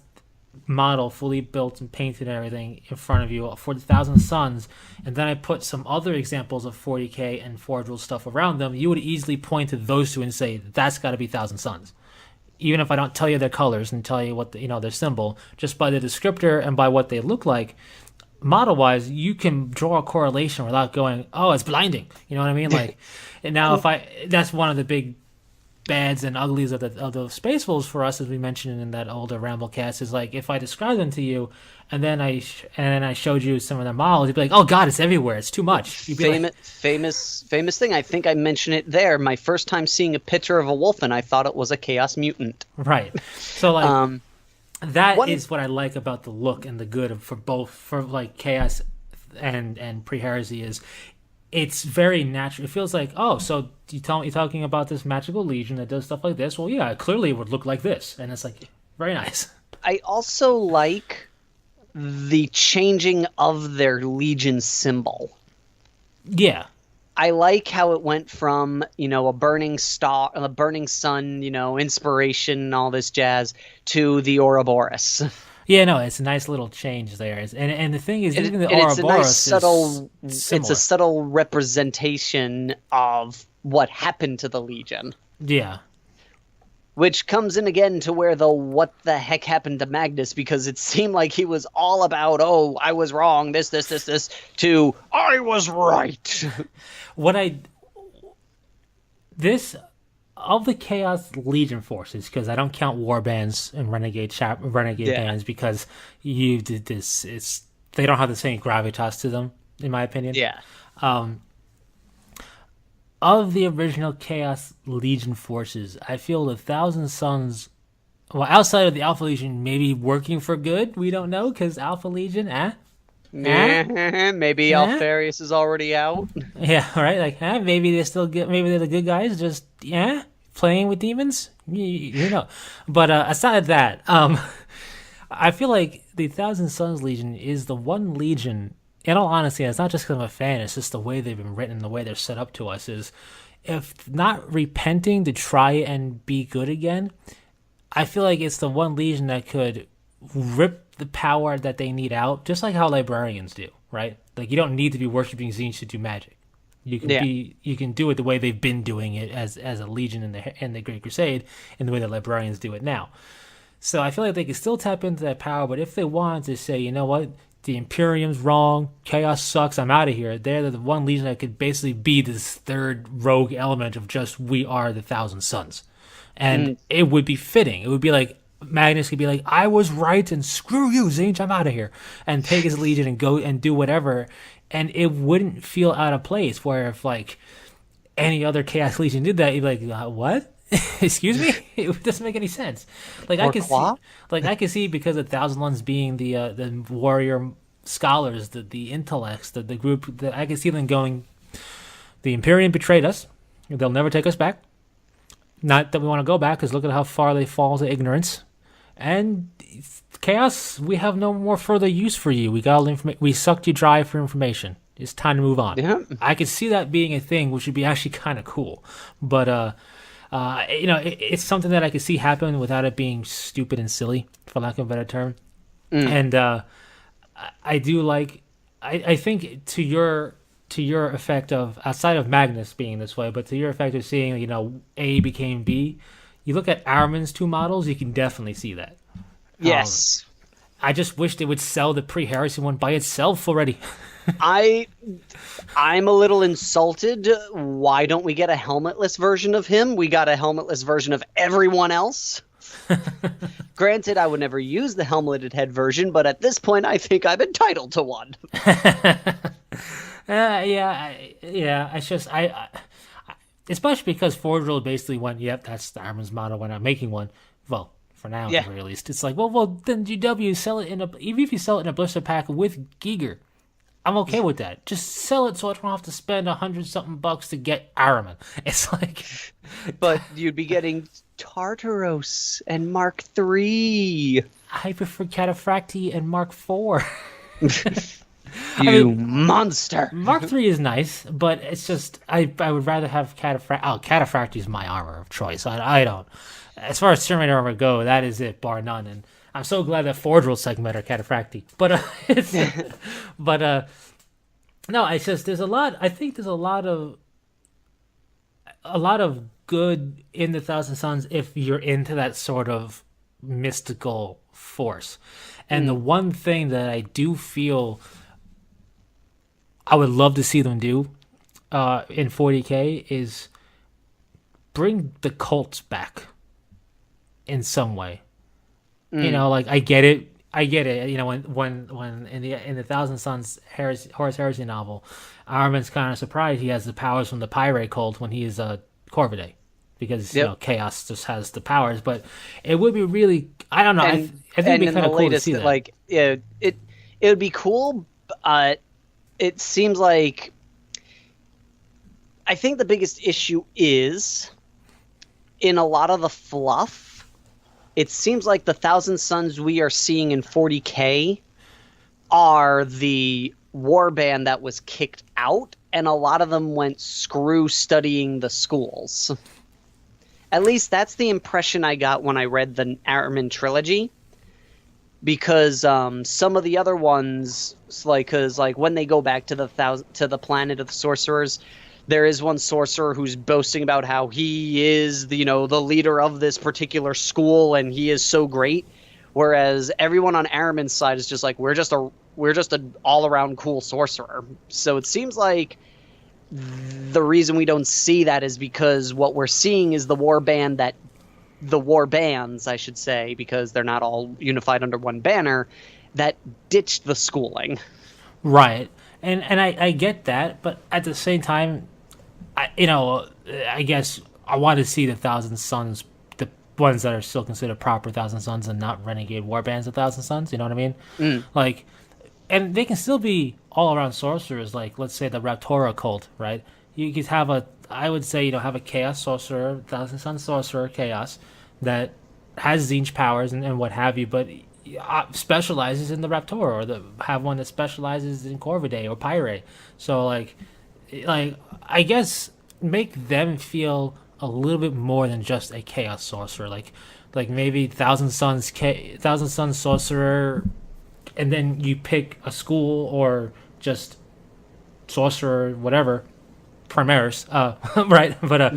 model fully built and painted and everything in front of you for the Thousand Suns, and then I put some other examples of 40K and Forge World stuff around them, you would easily point to those two and say, that's got to be Thousand Suns. Even if I don't tell you their colors and tell you what their symbol, just by the descriptor and by what they look like, model-wise, you can draw a correlation without going, "Oh, it's blinding." You know what I mean? And now that's one of the big bads and uglies of the Space Wolves for us, as we mentioned in that older Ramble cast, is if I describe them to you, and then I showed you some of their models, you'd be like, "Oh God, it's everywhere! It's too much." Famous thing. I think I mentioned it there. My first time seeing a picture of a wolf, and I thought it was a Chaos Mutant. Right. So is what I like about the look and the good for Chaos and Pre-Heresy is. It's very natural. It feels like, oh, so you're talking about this magical legion that does stuff like this? Well, yeah, clearly it would look like this. And it's very nice. I also like the changing of their legion symbol. Yeah. I like how it went from, a burning star, a burning sun, inspiration, all this jazz, to the Ouroboros. Yeah, no, it's a nice little change there. And the thing is, even the Ouroboros it's a subtle representation of what happened to the Legion. Yeah. Which comes in again to where what the heck happened to Magnus, because it seemed like he was all about, oh, I was wrong, this, to, I was right. Of the Chaos Legion forces, because I don't count war bands and renegade bands, because you did this. They don't have the same gravitas to them, in my opinion. Yeah. Of the original Chaos Legion forces, I feel the Thousand Suns, well, outside of the Alpha Legion, maybe working for good. We don't know, because Alpha Legion, maybe Alfarius is already out. Yeah, right. Maybe they're still good. Maybe they're the good guys. Just playing with demons. You know. But aside of that, I feel like the Thousand Suns Legion is the one legion. In all honesty, it's not just because I'm a fan. It's just the way they've been written, the way they're set up to us. Is if not repenting to try and be good again, I feel like it's the one legion that could rip the power that they need out, just like how librarians do, right? You don't need to be worshiping Tzeentch to do magic. You can do it the way they've been doing it as a legion in the Great Crusade, and the way that librarians do it now. So I feel like they could still tap into that power, but if they wanted to say, you know what, the Imperium's wrong, Chaos sucks, I'm out of here, they're the one legion that could basically be this third rogue element of just, we are the Thousand Sons. And Mm, it would be fitting. It would be like, Magnus could be like, I was right and screw you, Zinch, I'm out of here. And take his legion and go and do whatever. And it wouldn't feel out of place, where if like any other Chaos Legion did that, you'd be like, what? Excuse me? It doesn't make any sense. Like I could see, Pourquoi? because of Thousand Ones being the warrior scholars, the intellects, the group that I could see them going. The Imperium betrayed us. They'll never take us back. Not that we want to go back, because look at how far they fall to ignorance. And Chaos, we have no more further use for you. We sucked you dry for information. It's time to move on. Yeah. I could see that being a thing, which would be actually kind of cool. But it's something that I could see happen without it being stupid and silly, for lack of a better term. And I do like, I think to your effect of, outside of Magnus being this way, but to your effect of seeing, A became B, you look at Armin's two models, you can definitely see that. Yes. I just wish they would sell the pre-Heresy one by itself already. I'm a little insulted. Why don't we get a helmetless version of him? We got a helmetless version of everyone else. Granted, I would never use the helmeted head version, but at this point, I think I'm entitled to one. Yeah. It's just especially because Forge World basically went, "Yep, that's the Armin's model. We're not making one." Well, for now, at the very least, it's like, well, then GW sell it even if you sell it in a blister pack with Giger, I'm okay with that. Just sell it so I don't have to spend $100-something to get Araman. It's like, but you'd be getting Tartaros and Mark III. I prefer Cataphracti and Mark IV. Monster. Mark III is nice, but it's just I would rather have Cataphracti. Oh, Cataphracti is my armor of choice. I don't. As far as Terminator armor go, that is it, bar none. And I'm so glad that Forge will segment our Cataphracti. But no, it's just there's a lot. I think there's a lot of good in the Thousand Sons if you're into that sort of mystical force. And the one thing that I do feel I would love to see them do in 40K is bring the cults back in some way. Like I get it. When in the Thousand Sons Horus Heresy novel, Armin's kind of surprised he has the powers from the Pirate cult when he is Corvidae, because Chaos just has the powers. But it would be really, I don't know. I think it'd be kind of cool to see that. Like it would be cool. It seems like I think the biggest issue is in a lot of the fluff. It seems like the Thousand Sons we are seeing in 40K are the warband that was kicked out, and a lot of them went screw studying the schools. At least that's the impression I got when I read the Armin trilogy. Because some of the other ones, because when they go back to the planet of the sorcerers, there is one sorcerer who's boasting about how he is the leader of this particular school and he is so great, whereas everyone on Aramin's side is just like, we're just an all around cool sorcerer. So it seems like the reason we don't see that is because what we're seeing is the war bands, I should say, because they're not all unified under one banner, that ditched the schooling. Right. And I get that, but at the same time, I guess I want to see the Thousand Sons, the ones that are still considered proper Thousand Sons and not renegade warbands of Thousand Sons, you know what I mean? Like, and they can still be all-around sorcerers, like, let's say the Raptora cult, right? You could have I would say, have a Chaos sorcerer, Thousand Sons sorcerer, Chaos, that has Zinch powers and what have you, but specializes in the Raptora, or have one that specializes in Corvidae or Pyre. So like I guess make them feel a little bit more than just a Chaos sorcerer, like maybe Thousand Sons sorcerer, and then you pick a school or just sorcerer, whatever, Primaris, right? But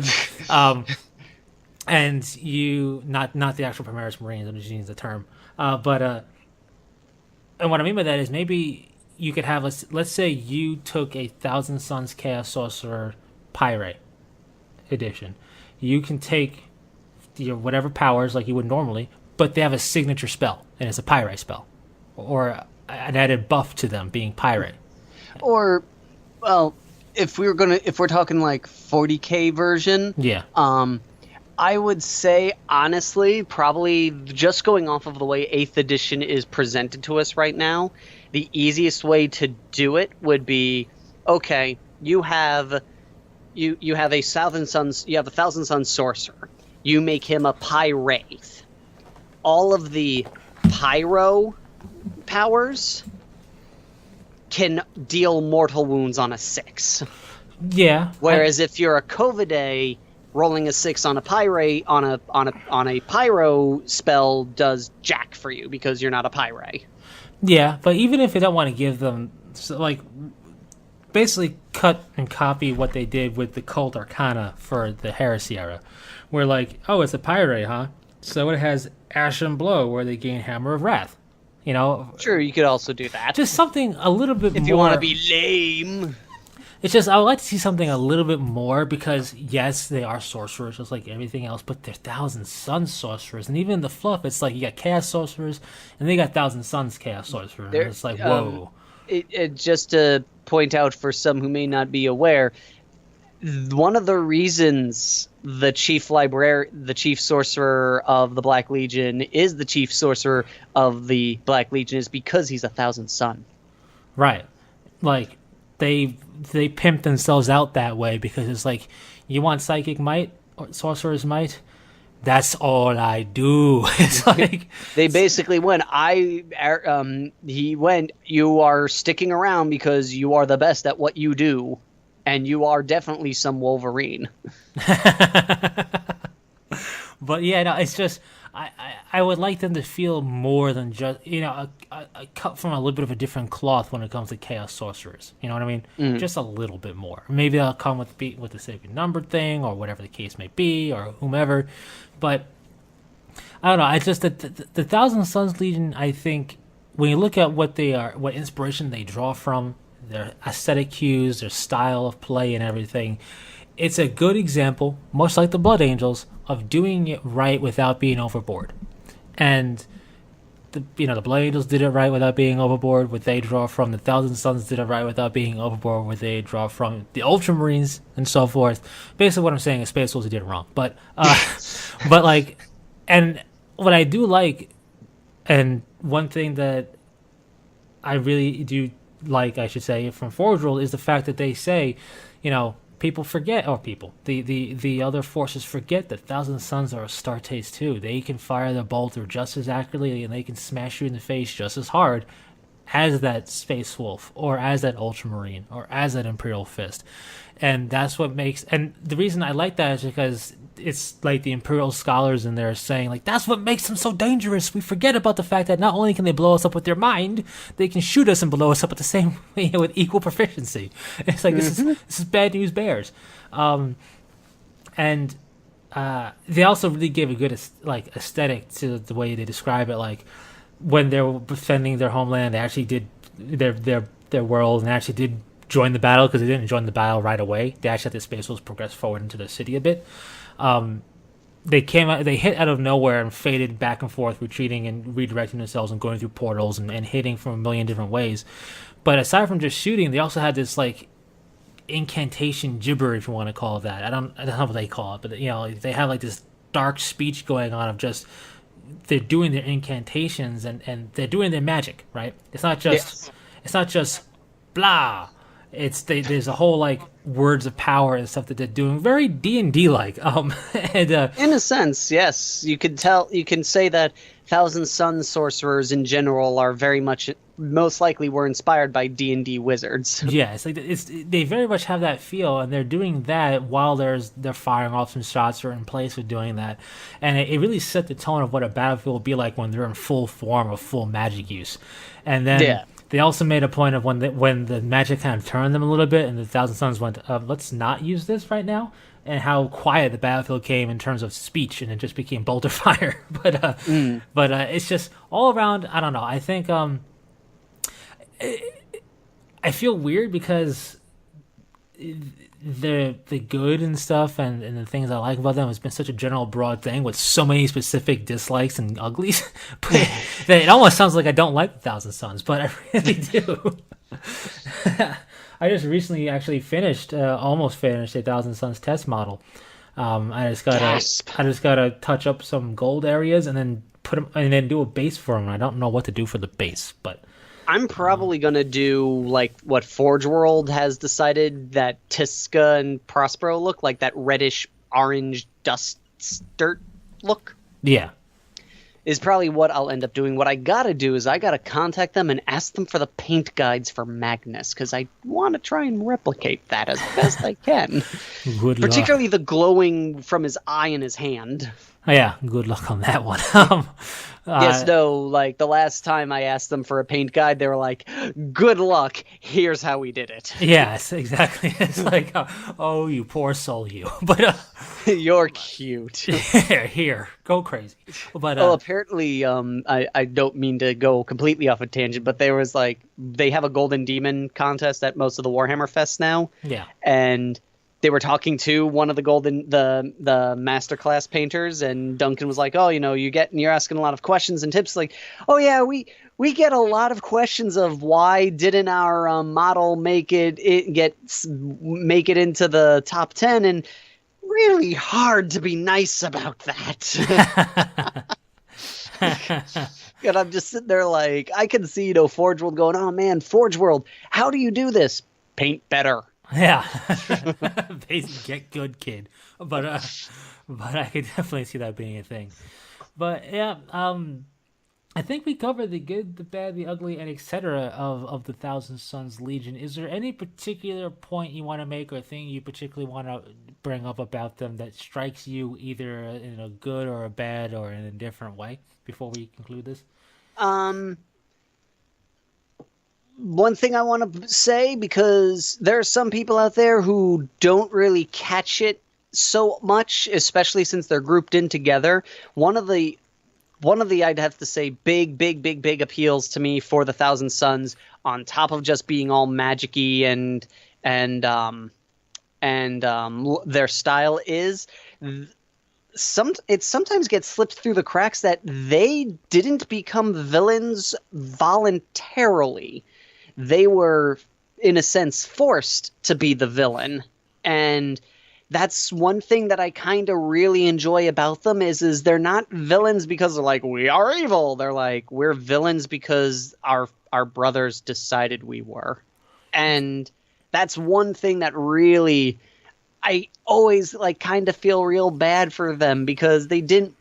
and you not the actual Primaris Marines. I'm just using the term, but and what I mean by that is maybe you could have let's say you took a Thousand Sons Chaos Sorcerer Pyre edition. You can take your whatever powers like you would normally, but they have a signature spell, and it's a Pyre spell, or an added buff to them being Pyre. Or, well, if we're talking like 40K version, Yeah. I would say honestly, probably just going off of the way 8th edition is presented to us right now, the easiest way to do it would be, okay, you have a Thousand Sons sorcerer. You make him a Pyrwraith. All of the pyro powers can deal mortal wounds on a 6. Yeah. Whereas if you're a Covidae, rolling a 6 on a Pyre on a pyro spell does jack for you because you're not a Pyre. Yeah, but even if they don't want to give them, like, basically cut and copy what they did with the Cult Arcana for the Heresy era, where like, oh, it's a Pyre, huh? So it has Ashen Blow, where they gain Hammer of Wrath. You know, sure, you could also do that. Just something a little bit more. If you want to be lame. It's just, I would like to see something a little bit more, because yes, they are sorcerers just like everything else, but they're Thousand Sons sorcerers, and even in the fluff, it's like you got Chaos sorcerers, and they got Thousand Sons Chaos sorcerers. And it's like, whoa. Just to point out for some who may not be aware, one of the reasons the chief sorcerer of the Black Legion is the chief sorcerer of the Black Legion is because he's a Thousand Son. Right. Like, they pimp themselves out that way, because it's like, you want psychic might or sorcerer's might, that's all I do. It's like they basically went, you are sticking around because you are the best at what you do, and you are definitely some Wolverine. But yeah, no, it's just I would like them to feel more than just, a cut from a little bit of a different cloth when it comes to Chaos Sorcerers. You know what I mean? Just a little bit more. Maybe they'll come with the sacred numbered thing, or whatever the case may be, or whomever. But I don't know. It's just that the Thousand Sons Legion, I think, when you look at what they are, what inspiration they draw from, their aesthetic cues, their style of play, and everything, it's a good example, much like the Blood Angels, of doing it right without being overboard. And the Blood Angels did it right without being overboard. What they draw from, the Thousand Sons did it right without being overboard. What they draw from, the Ultramarines and so forth. Basically, what I'm saying is Space Wolves did it wrong. But like, and what I do like, and one thing that I really do like, I should say, from Forge World is the fact that they say, people forget, or the other forces forget that Thousand Sons are Astartes too. They can fire the bolter just as accurately, and they can smash you in the face just as hard as that Space Wolf, or as that Ultramarine, or as that Imperial Fist. And that's what makes, and the reason I like that is because it's like the Imperial scholars in there saying, like, that's what makes them so dangerous. We forget about the fact that not only can they blow us up with their mind, they can shoot us and blow us up at the same, with equal proficiency. It's like, this is bad news bears. And they also really gave a good aesthetic to the way they describe it. Like, when they were defending their homeland, they actually did their world, and actually did join the battle, because they didn't join the battle right away. They actually had the Space Wolves progress forward into the city a bit. They hit out of nowhere and faded back and forth, retreating and redirecting themselves and going through portals and hitting from a million different ways. But aside from just shooting, they also had this like incantation gibber, if you want to call it that. I don't know what they call it, but they have like this dark speech going on of just, they're doing their incantations and they're doing their magic, right? It's not just blah. There's a whole like words of power and stuff that they're doing, very D&D like. And in a sense, yes, you can say that Thousand Sons sorcerers in general are very much, most likely were inspired by D&D wizards. Yeah, it's like they very much have that feel, and they're doing that while they're firing off some shots, or in place with doing that, and it really set the tone of what a battlefield will be like when they're in full form of full magic use. And then. Yeah. They also made a point of when the magic kind of turned them a little bit, and the Thousand Sons went, let's not use this right now. and how quiet the battlefield came in terms of speech, and it just became bolter fire. But it's just all around. I don't know. I think I feel weird because the good and stuff and the things I like about them has been such a general broad thing with so many specific dislikes and uglies. But that it almost sounds like I don't like the Thousand Sons, but I really do. I just recently actually almost finished a Thousand Sons test model. I just gotta touch up some gold areas and then put them and then do a base for them. I don't know what to do for the base, but I'm probably gonna do like what Forge World has decided that Tiska and Prospero look like, that reddish orange dust dirt look. Yeah. Is probably what I'll end up doing. What I gotta do is I gotta contact them and ask them for the paint guides for Magnus, because I want to try and replicate that as best I can. Good luck. Particularly the glowing from his eye and his hand. Oh, yeah, good luck on that one. Yes, no, like the last time I asked them for a paint guide, they were like, good luck, here's how we did it. Yes, exactly. It's like, oh, you poor soul, you. But you're cute. Here, go crazy. But well, apparently, I don't mean to go completely off a tangent, but there was like, they have a Golden Demon contest at most of the Warhammer Fests now. Yeah. And they were talking to one of the the masterclass painters, and Duncan was like, "Oh, you're asking a lot of questions and tips. Like, oh yeah, we get a lot of questions of why didn't our model make it into the top 10, and really hard to be nice about that." And I'm just sitting there like, I can see Forge World going, "Oh man, Forge World, how do you do this? Paint better." Yeah, basically, get good, kid. But I could definitely see that being a thing. But yeah, I think we covered the good, the bad, the ugly, and etc. of the Thousand Sons Legion. Is there any particular point you want to make or thing you particularly want to bring up about them that strikes you either in a good or a bad or in a different way before we conclude this? One thing I want to say, because there are some people out there who don't really catch it so much, especially since they're grouped in together. One of the I'd have to say big appeals to me for the Thousand Sons, on top of just being all magic-y and their style, is it sometimes gets slipped through the cracks that they didn't become villains voluntarily. They were, in a sense, forced to be the villain. And that's one thing that I kind of really enjoy about them is they're not villains because they're like, we are evil. They're like, we're villains because our brothers decided we were. And that's one thing that really, I always like kind of feel real bad for them, because they didn't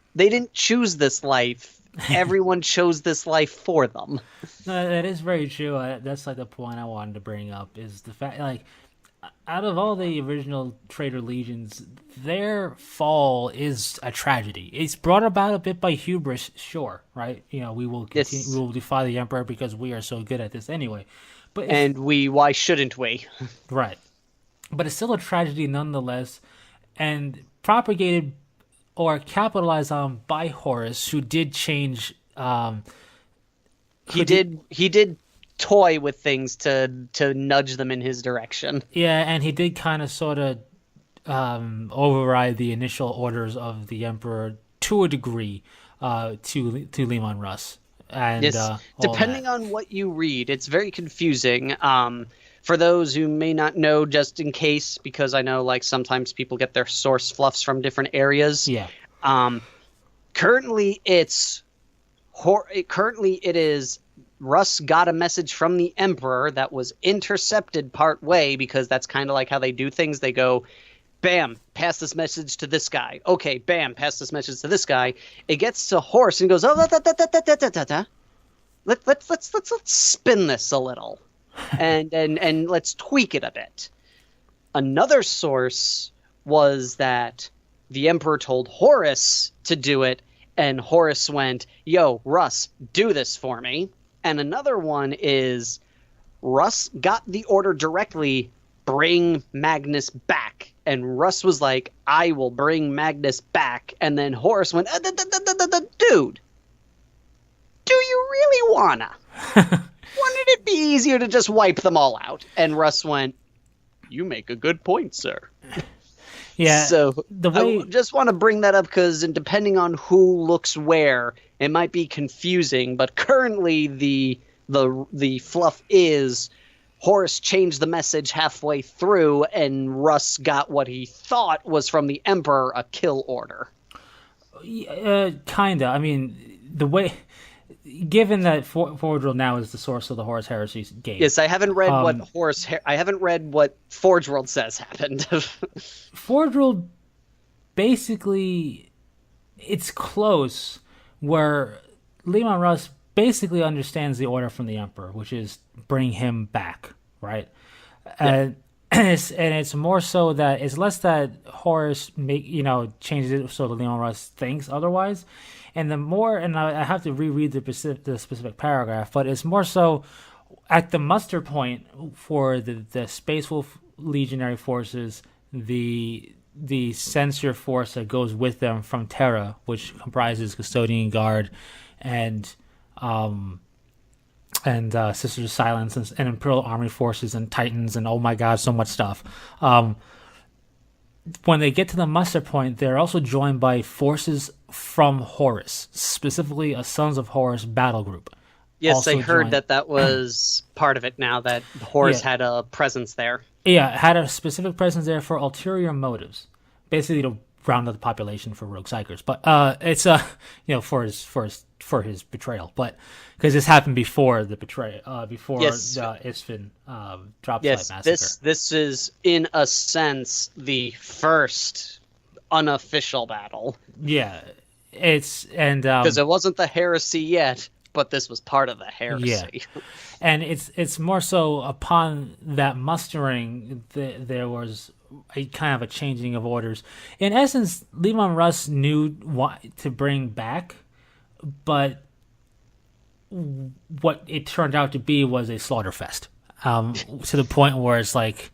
choose this life. Everyone chose this life for them. No, that is very true. That's like the point I wanted to bring up, is the fact, like, out of all the original Traitor Legions, their fall is a tragedy. It's brought about a bit by hubris, sure, right? We will continue, Yes. we will defy the Emperor because we are so good at this anyway. But why shouldn't we? Right. But it's still a tragedy nonetheless, and propagated or capitalized on by Horus, who did change. He did toy with things to nudge them in his direction. Yeah, and he did kind of sort of override the initial orders of the Emperor to a degree, to Leman Russ. And yes, depending on what you read, it's very confusing. For those who may not know, just in case, because I know like sometimes people get their source fluffs from different areas. Yeah. Currently it is Russ got a message from the Emperor that was intercepted part way, because that's kind of like how they do things. They go, bam, pass this message to this guy. Okay, bam, pass this message to this guy. It gets to Horse and goes, oh, let's spin this a little. and let's tweak it a bit. Another source was that the Emperor told Horus to do it, and Horus went, yo, Russ, do this for me. And another one is Russ got the order directly, bring Magnus back. And Russ was like, I will bring Magnus back. And then Horus went, dude, do you really wanna? Wouldn't it be easier to just wipe them all out? And Russ went, you make a good point, sir. Yeah. So the way I just want to bring that up because depending on who looks where, it might be confusing. But currently, the fluff is Horus changed the message halfway through, and Russ got what he thought was from the Emperor, a kill order. Kinda. I mean, the way, given that Forge World now is the source of the Horus Heresy game. Yes, I haven't read I haven't read what Forge World says happened. Forge World, basically, it's close, where Leman Russ basically understands the order from the Emperor, which is bring him back, right? Yeah. And it's more so that it's less that Horus changes it so that Leman Russ thinks otherwise, and the more, and I have to reread the specific paragraph, but it's more so at the muster point for the Space Wolf Legionary forces, the censor force that goes with them from Terra, which comprises Custodian Guard and Sisters of Silence and Imperial Army forces and Titans and oh my god, so much stuff. When they get to the muster point, they're also joined by forces from Horus, specifically a Sons of Horus battle group. Yes, I heard that was part of it now, that Horus had a presence there. Yeah, had a specific presence there for ulterior motives, basically to round up the population for rogue psychers. But it's for his betrayal. But because this happened before the betrayal, before the Isfin drop site massacre. This is in a sense the first unofficial battle. Yeah, it's because it wasn't the heresy yet, but this was part of the heresy. Yeah. And it's more so upon that mustering there was a kind of a changing of orders. In essence, Leman Russ knew what to bring back, but what it turned out to be was a slaughter fest. To the point where it's like,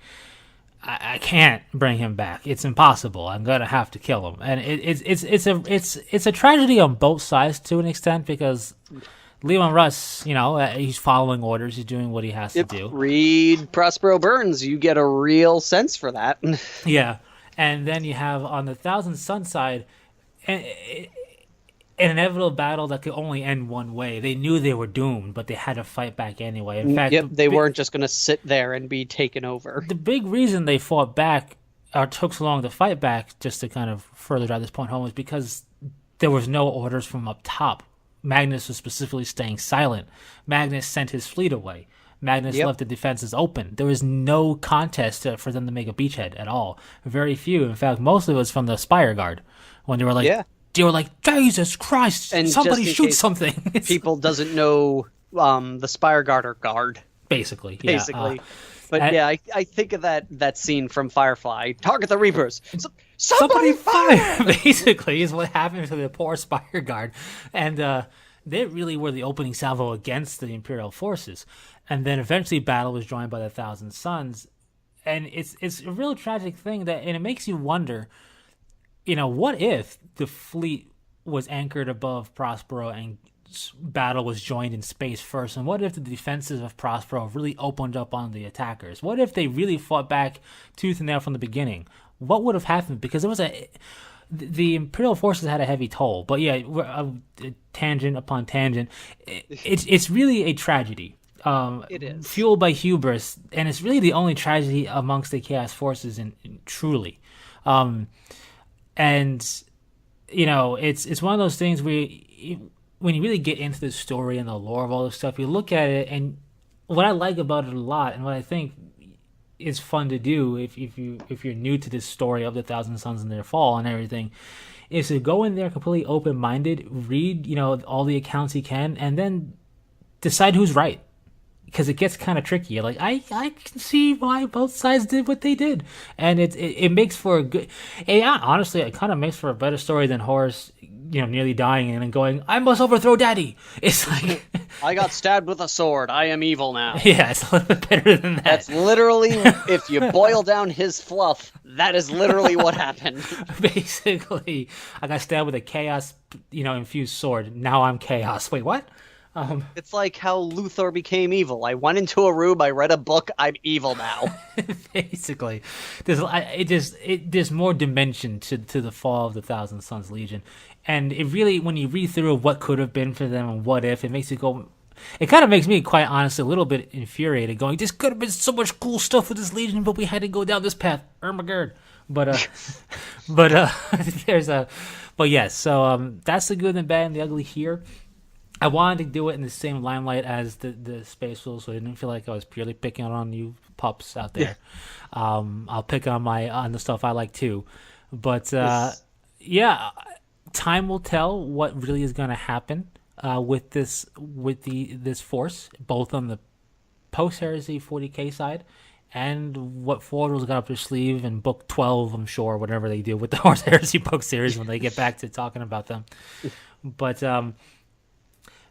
I can't bring him back. It's impossible. I'm gonna have to kill him. And it's a tragedy on both sides to an extent, because Leman Russ, he's following orders. He's doing what he has to do. Read Prospero Burns. You get a real sense for that. Yeah. And then you have on the Thousand Sun side an inevitable battle that could only end one way. They knew they were doomed, but they had to fight back anyway. In fact, they weren't just going to sit there and be taken over. The big reason they fought back, or took so long to fight back, just to kind of further drive this point home, was because there was no orders from up top. Magnus was specifically staying silent. Magnus sent his fleet away. Magnus left the defenses open. There was no contest for them to make a beachhead at all. Very few. In fact, most of it was from the Spire Guard, when they were like, Jesus Christ, and somebody shoot something. People doesn't know the Spire Guard or guard. Basically. But I think of that scene from Firefly. Target the Reapers. Somebody fire! Basically, is what happened to the poor Spire Guard. And they really were the opening salvo against the Imperial forces. And then eventually battle was joined by the Thousand Suns. And it's a real tragic thing, and it makes you wonder, what if the fleet was anchored above Prospero and battle was joined in space first? And what if the defenses of Prospero really opened up on the attackers? What if they really fought back tooth and nail from the beginning? What would have happened? Because the Imperial forces had a heavy toll. But tangent upon tangent, it's really a tragedy. It is fueled by hubris, and it's really the only tragedy amongst the Chaos forces, truly. And it's one of those things where when you really get into the story and the lore of all this stuff, you look at it, and what I like about it a lot, and what I think is fun to do if you're new to this story of the Thousand Suns and their fall and everything, is to go in there completely open-minded, read all the accounts you can, and then decide who's right. Because it gets kind of tricky. Like, I can see why both sides did what they did. And it makes for a good... honestly, it kind of makes for a better story than Horus nearly dying and then going, "I must overthrow Daddy." It's like, I got stabbed with a sword. I am evil now. yeah, it's a little bit better than that. That's literally, if you boil down his fluff, that is literally what happened. Basically, I got stabbed with a chaos, infused sword. Now I'm chaos. Wait, what? It's like how Luthor became evil. I went into a room, I read a book, I'm evil now. Basically, there's more dimension to the fall of the Thousand Sons Legion, and it really, when you read through what could have been for them and what if, it makes you go. It kind of makes me, quite honestly, a little bit infuriated. Going, this could have been so much cool stuff with this Legion, but we had to go down this path. Oh my god! But but yes. So that's the good and the bad and the ugly here. I wanted to do it in the same limelight as the Space Wolves, so I didn't feel like I was purely picking on you pups out there. Yeah. I'll pick on the stuff I like too, but yeah, time will tell what really is going to happen with this force, both on the post Heresy 40k side and what Forge's got up their sleeve in book 12. I'm sure whatever they do with the Horse Heresy book series when they get back to talking about them, but.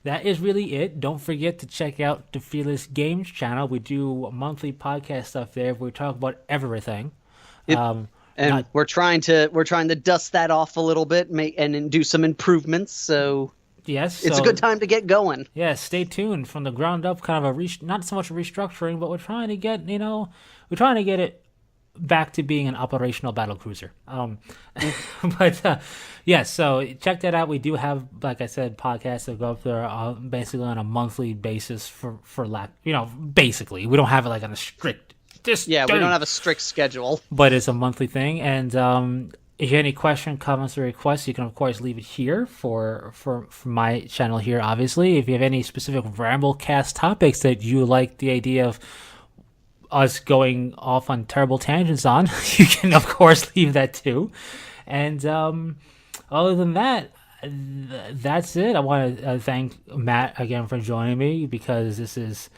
That is really it. Don't forget to check out the Fearless Games channel. We do monthly podcast stuff there where we talk about everything. We're trying to dust that off a little bit, and do some improvements. So yes, it's a good time to get going. Yeah, stay tuned. From the ground up, kind of not so much a restructuring, but we're trying to get it back to being an operational battle cruiser. But yeah, so check that out. We do have, like I said, podcasts that go up there basically on a monthly basis for lack. Basically, we don't have it like on a strict. We don't have a strict schedule, but it's a monthly thing. And if you have any question, comments, or requests, you can of course leave it here for my channel here. Obviously, if you have any specific Ramblecast topics that you like the idea of us going off on terrible tangents on, you can of course leave that too. And other than that, that's it. I want to thank Matt again for joining me, because this is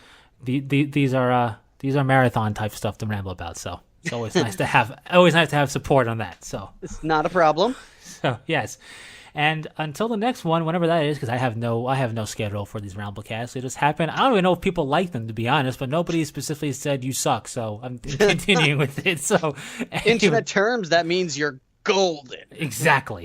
these are marathon type stuff to ramble about. So it's always nice to have support on that. So it's not a problem. So yes. And until the next one, whenever that is, because I have no schedule for these Ramblecasts. They just happen. I don't even know if people like them, to be honest, but nobody specifically said you suck, so I'm continuing with it. So anyway. Internet terms, that means you're golden. Exactly.